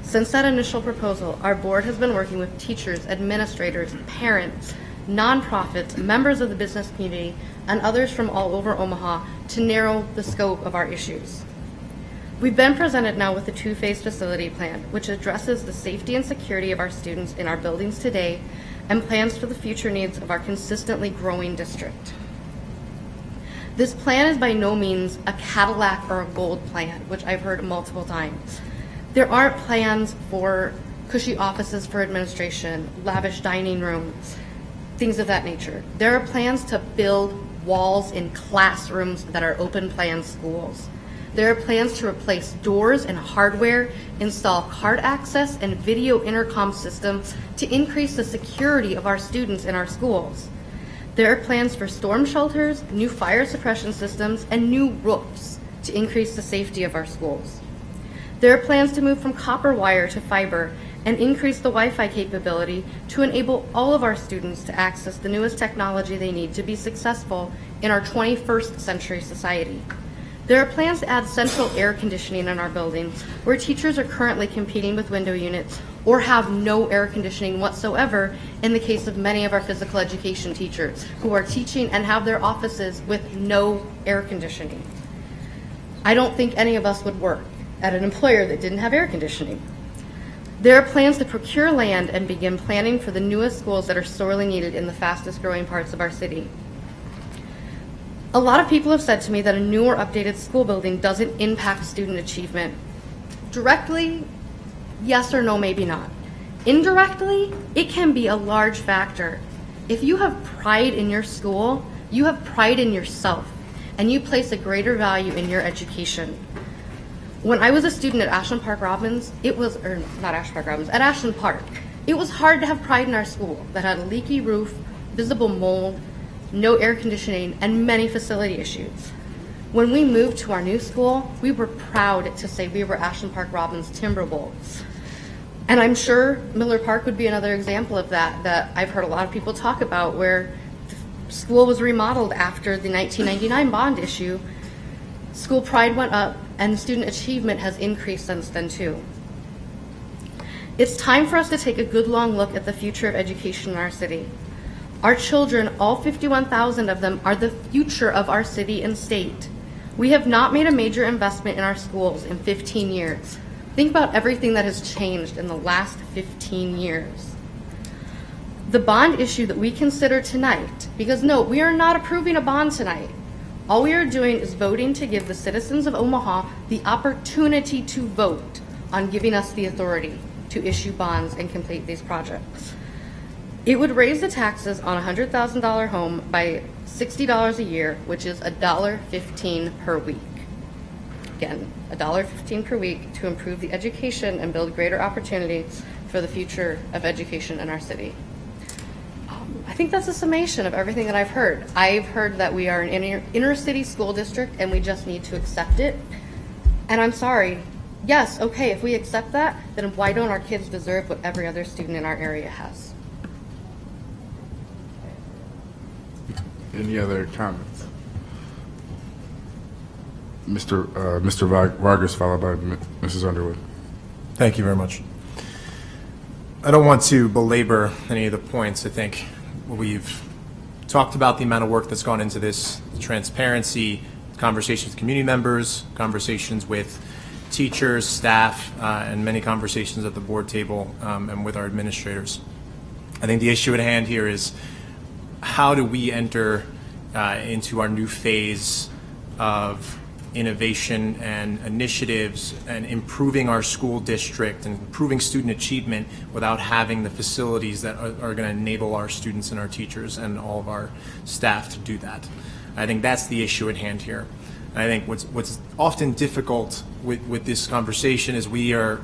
Since that initial proposal, our board has been working with teachers, administrators, parents, nonprofits, members of the business community, and others from all over Omaha to narrow the scope of our issues. We've been presented now with a two-phase facility plan, which addresses the safety and security of our students in our buildings today and plans for the future needs of our consistently growing district. This plan is by no means a Cadillac or a gold plan, which I've heard multiple times. There aren't plans for cushy offices for administration, lavish dining rooms, things of that nature. There are plans to build walls in classrooms that are open plan schools. There are plans to replace doors and hardware, install card access and video intercom systems to increase the security of our students in our schools. There are plans for storm shelters, new fire suppression systems, and new roofs to increase the safety of our schools. There are plans to move from copper wire to fiber and increase the Wi-Fi capability to enable all of our students to access the newest technology they need to be successful in our 21st century society. There are plans to add central air conditioning in our buildings, where teachers are currently competing with window units or have no air conditioning whatsoever in the case of many of our physical education teachers who are teaching and have their offices with no air conditioning. I don't think any of us would work at an employer that didn't have air conditioning. There are plans to procure land and begin planning for the newest schools that are sorely needed in the fastest growing parts of our city. A lot of people have said to me that a new or updated school building doesn't impact student achievement. Directly, yes or no, maybe not. Indirectly, it can be a large factor. If you have pride in your school, you have pride in yourself, and you place a greater value in your education. When I was a student at Ashland Park Robbins, at Ashland Park, it was hard to have pride in our school that had a leaky roof, visible mold, no air conditioning, and many facility issues. When we moved to our new school, we were proud to say we were Ashland Park Robbins Timberwolves. And I'm sure Miller Park would be another example of that I've heard a lot of people talk about, where the school was remodeled after the 1999 bond issue. School pride went up, and student achievement has increased since then too. It's time for us to take a good long look at the future of education in our city. Our children, all 51,000 of them, are the future of our city and state. We have not made a major investment in our schools in 15 years. Think about everything that has changed in the last 15 years. The bond issue that we consider tonight, because no, we are not approving a bond tonight. All we are doing is voting to give the citizens of Omaha the opportunity to vote on giving us the authority to issue bonds and complete these projects. It would raise the taxes on a $100,000 home by $60 a year, which is $1.15 per week. Again, $1.15 per week to improve the education and build greater opportunities for the future of education in our city. I think that's a summation of everything that I've heard. I've heard that we are an inner city school district and we just need to accept it. And I'm sorry. Yes, okay, if we accept that, then why don't our kids deserve what every other student in our area has? Any other comments? Mr. Vargas, followed by Mrs. Underwood. Thank you very much. I don't want to belabor any of the points. I think we've talked about the amount of work that's gone into this, the transparency, conversations with community members, conversations with teachers, staff, and many conversations at the board table and with our administrators. I think the issue at hand here is how do we enter into our new phase of innovation and initiatives and improving our school district and improving student achievement without having the facilities that are going to enable our students and our teachers and all of our staff to do that. I think that's the issue at hand here. And I think what's often difficult with this conversation is we are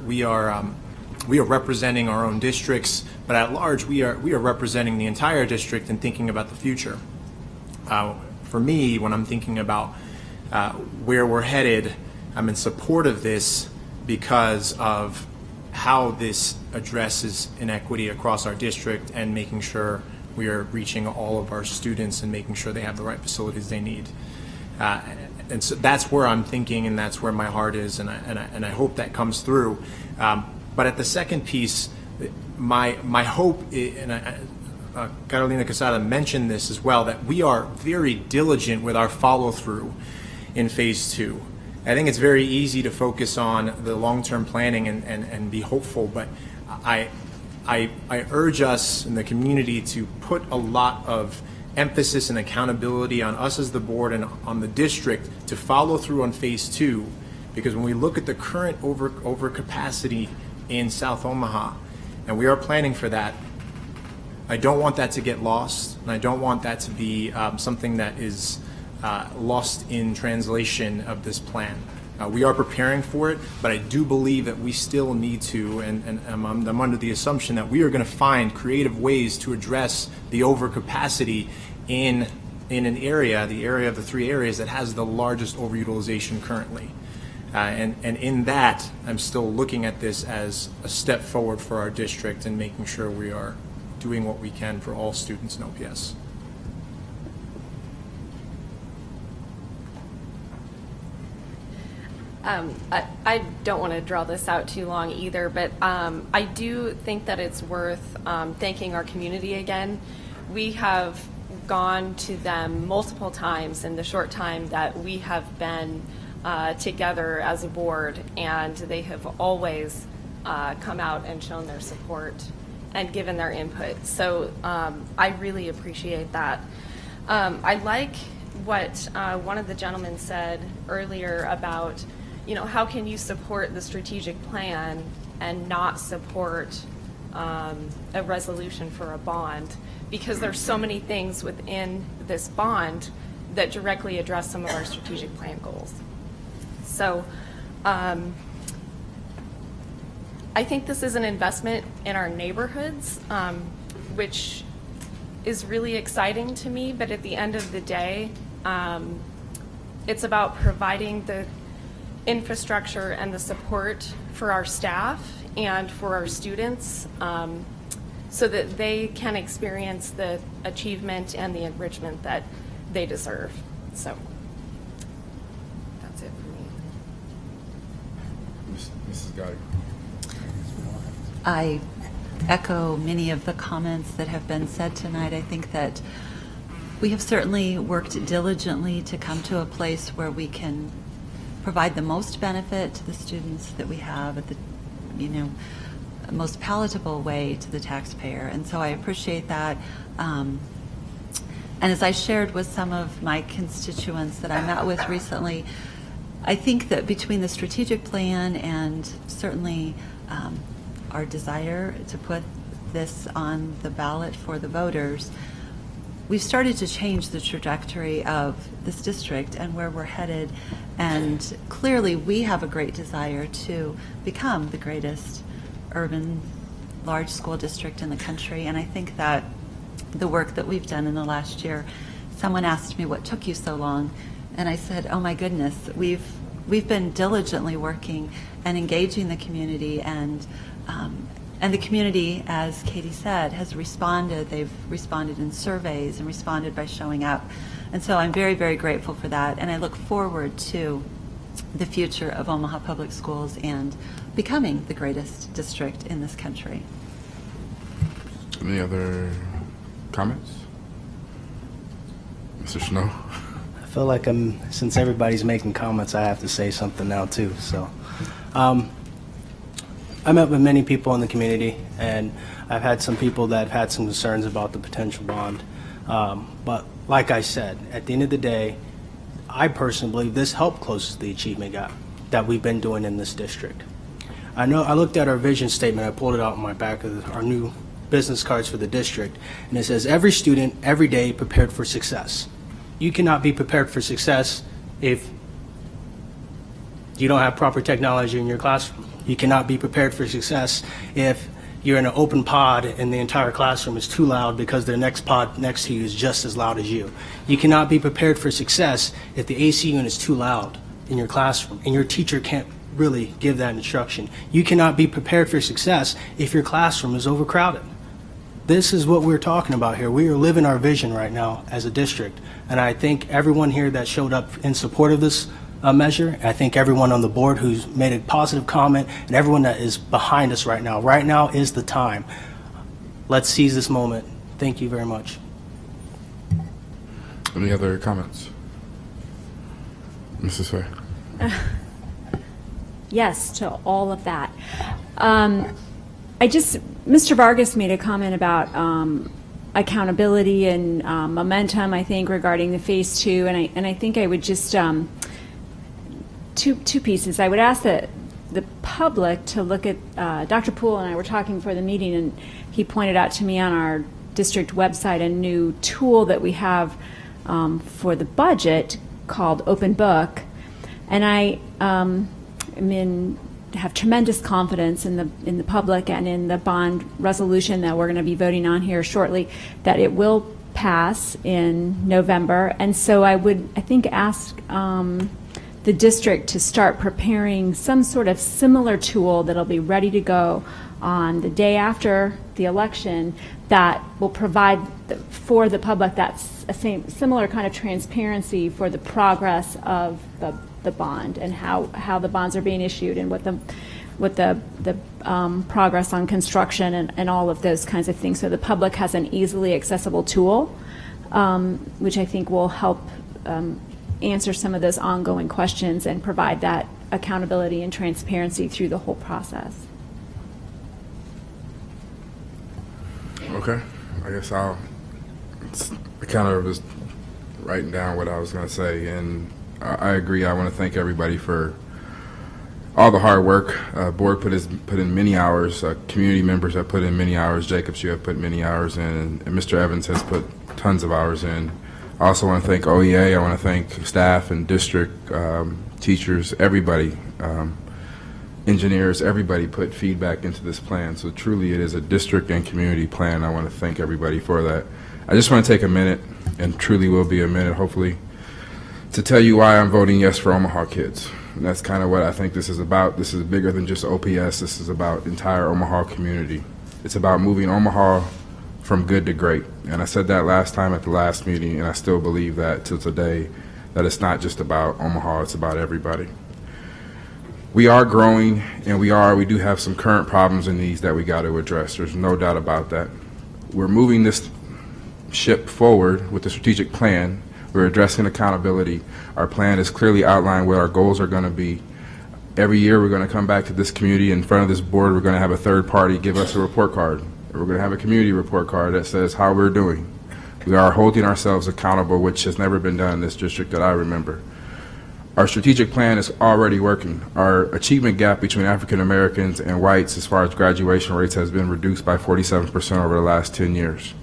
representing our own districts, but at large we are representing the entire district and thinking about the future. For me, when I'm thinking about where we're headed, I'm in support of this because of how this addresses inequity across our district and making sure we are reaching all of our students and making sure they have the right facilities they need. And so that's where I'm thinking, and that's where my heart is, and I hope that comes through. But at the second piece, my hope, Carolina Quesada mentioned this as well, that we are very diligent with our follow-through in phase 2. I think it's very easy to focus on the long-term planning and be hopeful, but I urge us in the community to put a lot of emphasis and accountability on us as the board and on the district to follow through on phase 2, because when we look at the current overcapacity in South Omaha, and we are planning for that, I don't want that to get lost, and I don't want that to be something that is lost in translation of this plan. We are preparing for it, but I do believe that we still need to, and I'm under the assumption that we are going to find creative ways to address the overcapacity in an area, the area of the 3 areas that has the largest overutilization currently. And in that, I'm still looking at this as a step forward for our district and making sure we are doing what we can for all students in OPS. I don't want to draw this out too long either, but I do think that it's worth thanking our community again. We have gone to them multiple times in the short time that we have been together as a board, and they have always come out and shown their support and given their input. So I really appreciate that. I like what one of the gentlemen said earlier about, how can you support the strategic plan and not support a resolution for a bond? Because there's so many things within this bond that directly address some of our strategic plan goals. So I think this is an investment in our neighborhoods, which is really exciting to me, but at the end of the day, it's about providing the infrastructure and the support for our staff and for our students so that they can experience the achievement and the enrichment that they deserve. So that's it for me. Mrs. Gotti. I echo many of the comments that have been said tonight. I think that we have certainly worked diligently to come to a place where we can provide the most benefit to the students that we have at the, most palatable way to the taxpayer. And so I appreciate that. And as I shared with some of my constituents that I met with recently, I think that between the strategic plan and certainly our desire to put this on the ballot for the voters, we've started to change the trajectory of this district and where we're headed. And clearly we have a great desire to become the greatest urban large school district in the country. And I think that the work that we've done in the last year, someone asked me what took you so long, and I said, oh my goodness, we've been diligently working and engaging the community, and the community, as Katie said, has responded. They've responded in surveys and responded by showing up. And so I'm very, very grateful for that. And I look forward to the future of Omaha Public Schools and becoming the greatest district in this country. Any other comments? Mr. Snow? I feel like since everybody's making comments, I have to say something now too. So I met with many people in the community, and I've had some people that have had some concerns about the potential bond. But like I said, at the end of the day, I personally believe this helped close the achievement gap that we've been doing in this district. I know I looked at our vision statement. I pulled it out in my back of our new business cards for the district, and it says every student, every day, prepared for success. You cannot be prepared for success if you don't have proper technology in your classroom. You cannot be prepared for success if you're in an open pod and the entire classroom is too loud because the next pod next to you is just as loud as you. You cannot be prepared for success if the AC unit is too loud in your classroom and your teacher can't really give that instruction. You cannot be prepared for success if your classroom is overcrowded. This is what we're talking about here. We are living our vision right now as a district, and I thank everyone here that showed up in support of this measure. I think everyone on the board who's made a positive comment and everyone that is behind us right now. Right now is the time. Let's seize this moment. Thank you very much. Any other comments? Mrs. Fair. Yes, to all of that. Mr. Vargas made a comment about accountability and momentum, I think, regarding the phase 2, and I think I would just two pieces. I would ask the public to look at, Dr. Poole and I were talking before the meeting, and he pointed out to me on our district website a new tool that we have for the budget called Open Book, and I have tremendous confidence in the public and in the bond resolution that we're going to be voting on here shortly, that it will pass in November. And so I think ask the district to start preparing some sort of similar tool that'll be ready to go on the day after the election that will provide for the public that similar kind of transparency for the progress of the bond and how the bonds are being issued and what the progress on construction and all of those kinds of things. So the public has an easily accessible tool, which I think will help answer some of those ongoing questions and provide that accountability and transparency through the whole process. Okay, I guess I kind of was writing down what I was going to say, and I agree. I want to thank everybody for all the hard work. Board put in many hours. Community members have put in many hours. Jacobs, you have put many hours in, and Mr. Evans has put tons of hours in. I also want to thank OEA. I want to thank staff and district teachers, everybody, engineers, everybody put feedback into this plan. So truly it is a district and community plan. I want to thank everybody for that. I just want to take a minute, and truly will be a minute, hopefully, to tell you why I'm voting yes for Omaha kids. And that's kind of what I think this is about. This is bigger than just OPS. This is about entire Omaha community. It's about moving Omaha from good to great. And I said that last time at the last meeting, and I still believe that till today, that it's not just about Omaha, it's about everybody. We are growing, and we do have some current problems and needs that we got to address. There's no doubt about that. We're moving this ship forward with the strategic plan. We're addressing accountability. Our plan is clearly outlined what our goals are going to be. Every year we're going to come back to this community in front of this board. We're going to have a third party give us a report card. We're going to have a community report card that says how we're doing. We are holding ourselves accountable, which has never been done in this district that I remember. Our strategic plan is already working. Our achievement gap between African Americans and whites as far as graduation rates has been reduced by 47% over the last 10 years.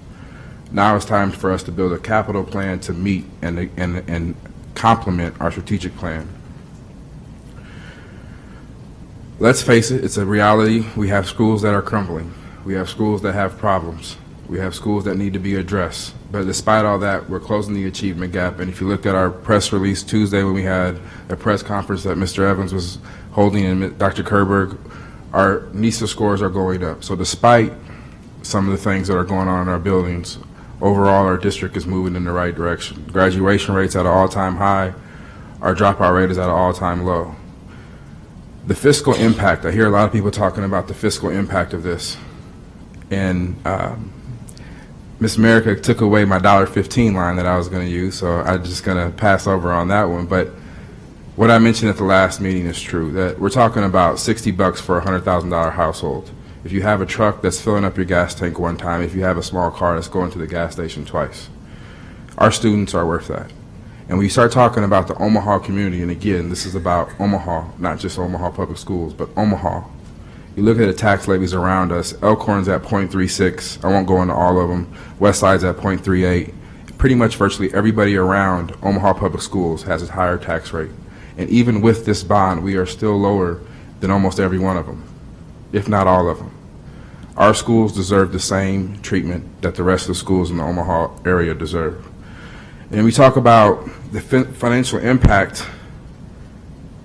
Now it's time for us to build a capital plan to meet and complement our strategic plan. Let's face it, it's a reality. We have schools that are crumbling. We have schools that have problems. We have schools that need to be addressed. But despite all that, we're closing the achievement gap. And if you looked at our press release Tuesday when we had a press conference that Mr. Evans was holding and Dr. Kerberg, our NISA scores are going up. So despite some of the things that are going on in our buildings, overall our district is moving in the right direction. Graduation rates at an all-time high. Our dropout rate is at an all-time low. The fiscal impact, I hear a lot of people talking about the fiscal impact of this. And Ms. America took away my $1.15 line that I was going to use, so I'm just going to pass over on that one. But what I mentioned at the last meeting is true, that we're talking about $60 for a $100,000 household. If you have a truck that's filling up your gas tank one time, if you have a small car that's going to the gas station twice, our students are worth that. And when you start talking about the Omaha community, and again, this is about Omaha, not just Omaha Public Schools, but Omaha. You look at the tax levies around us, Elkhorn's at 0.36, I won't go into all of them, West Side's at 0.38. Pretty much virtually everybody around Omaha Public Schools has a higher tax rate. And even with this bond, we are still lower than almost every one of them, if not all of them. Our schools deserve the same treatment that the rest of the schools in the Omaha area deserve. And we talk about the financial impact.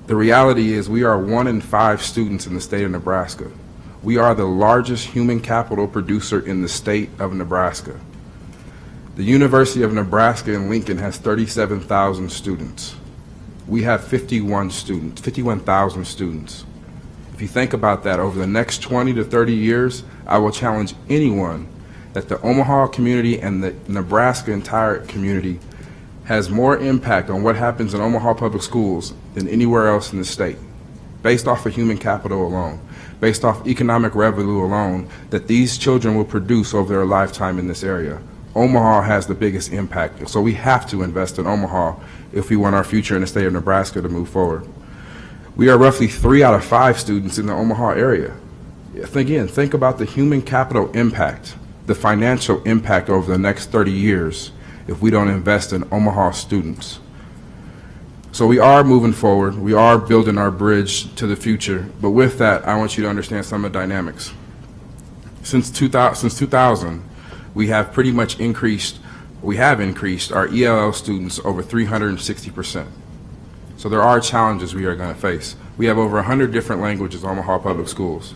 The reality is we are 1 in 5 students in the state of Nebraska. We are the largest human capital producer in the state of Nebraska. The University of Nebraska in Lincoln has 37,000 students. We have 51,000 students. If you think about that, over the next 20 to 30 years, I will challenge anyone that the Omaha community and the Nebraska entire community has more impact on what happens in Omaha Public Schools than anywhere else in the state, based off of human capital alone, based off economic revenue alone, that these children will produce over their lifetime in this area. Omaha has the biggest impact, so we have to invest in Omaha if we want our future in the state of Nebraska to move forward. We are roughly 3 out of 5 students in the Omaha area. Again, think about the human capital impact, the financial impact over the next 30 years if we don't invest in Omaha students. So we are moving forward. We are building our bridge to the future. But with that, I want you to understand some of the dynamics. Since 2000, we have pretty much increased our ELL students over 360%. So there are challenges we are going to face. We have over 100 different languages in Omaha Public Schools.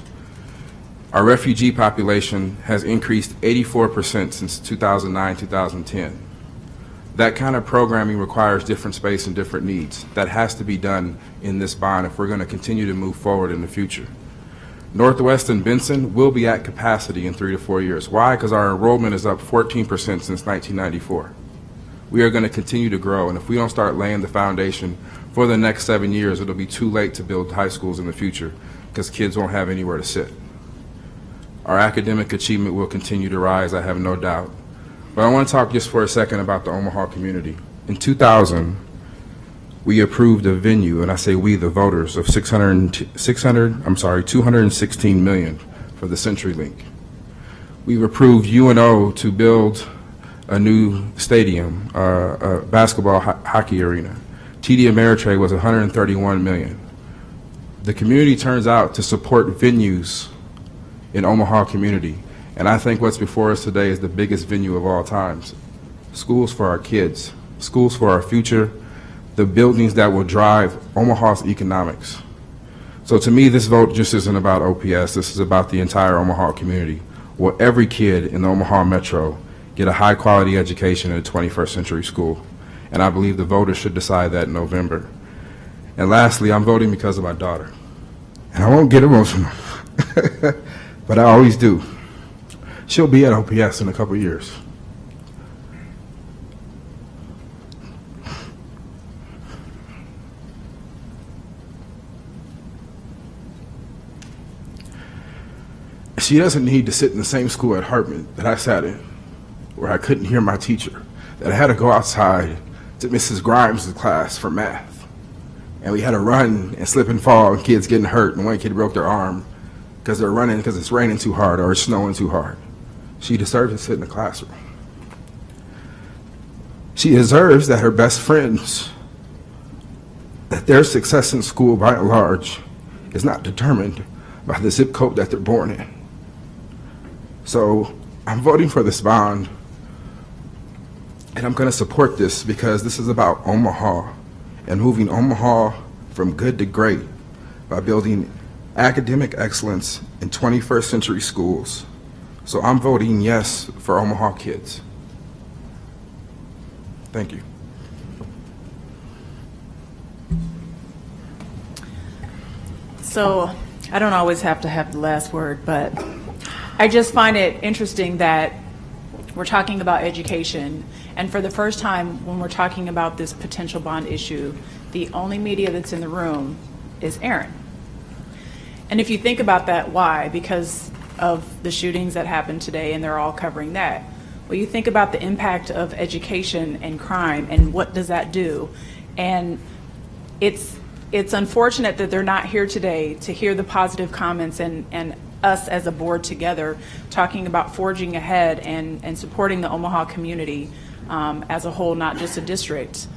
Our refugee population has increased 84% since 2009, 2010. That kind of programming requires different space and different needs. That has to be done in this bond if we're going to continue to move forward in the future. Northwest and Benson will be at capacity in 3 to 4 years. Why? Because our enrollment is up 14% since 1994. We are going to continue to grow, and if we don't start laying the foundation for the next 7 years, it'll be too late to build high schools in the future because kids won't have anywhere to sit. Our academic achievement will continue to rise, I have no doubt. But I want to talk just for a second about the Omaha community. In 2000, we approved a venue, and I say we, the voters, of $216 million for the CenturyLink. We've approved UNO to build a new stadium, a basketball hockey arena. TD Ameritrade was $131 million. The community turns out to support venues in Omaha community, and I think what's before us today is the biggest venue of all times. Schools for our kids, schools for our future, the buildings that will drive Omaha's economics. So to me, this vote just isn't about OPS, this is about the entire Omaha community. Will every kid in the Omaha Metro get a high quality education in a 21st century school? And I believe the voters should decide that in November. And lastly, I'm voting because of my daughter. And I won't get emotional, but I always do. She'll be at OPS in a couple years. She doesn't need to sit in the same school at Hartman that I sat in, where I couldn't hear my teacher, that I had to go outside to Mrs. Grimes' class for math. And we had to run and slip and fall, and kids getting hurt, and one kid broke their arm because they're running because it's raining too hard or it's snowing too hard. She deserves to sit in the classroom. She deserves that her best friends, that their success in school by and large is not determined by the zip code that they're born in. So I'm voting for this bond, and I'm going to support this because this is about Omaha and moving Omaha from good to great by building academic excellence in 21st century schools. So I'm voting yes for Omaha kids. Thank you. So I don't always have to have the last word, but I just find it interesting that we're talking about education And for the first time, when we're talking about this potential bond issue, the only media that's in the room is Aaron. And if you think about that, why? Because of the shootings that happened today, and they're all covering that. Well, you think about the impact of education and crime, and what does that do? And it's unfortunate that they're not here today to hear the positive comments and us as a board together talking about forging ahead and supporting the Omaha community as a whole, not just a district.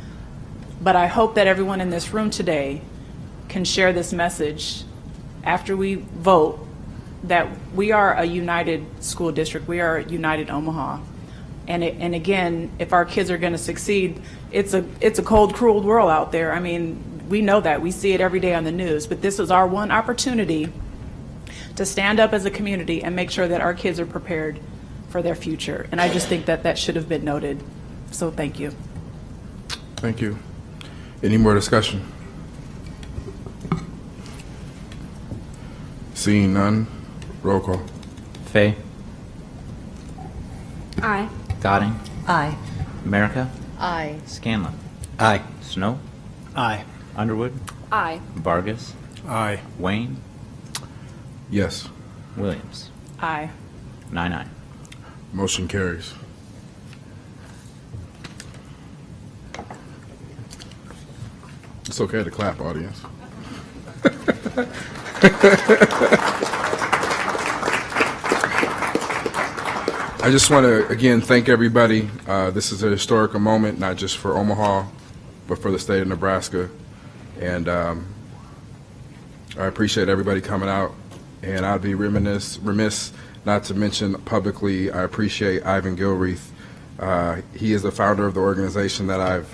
But I hope that everyone in this room today can share this message after we vote, that we are a united school district. We are a united Omaha. And again, if our kids are going to succeed, it's a cold, cruel world out there. I mean, we know that. We see it every day on the news. But this is our one opportunity to stand up as a community and make sure that our kids are prepared for their future. And I just think that that should have been noted. So thank you. Thank you. Any more discussion? Seeing none, roll call. Fay. Aye. Dotting. Aye. America. Aye. Scanlon. Aye. Snow. Aye. Underwood. Aye. Vargas. Aye. Wayne. Yes. Williams. Aye. 9-9. Motion carries. It's okay to clap, audience. I just want to, again, thank everybody. This is a historical moment, not just for Omaha, but for the state of Nebraska. And I appreciate everybody coming out. And I'd be remiss not to mention publicly, I appreciate Ivan Gilreath. He is the founder of the organization that I've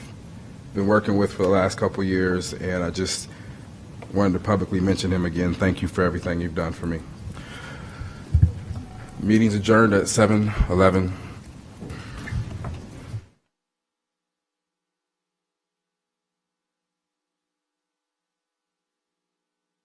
been working with for the last couple years, and I just wanted to publicly mention him again. Thank you for everything you've done for me. Meeting's adjourned at 7:11.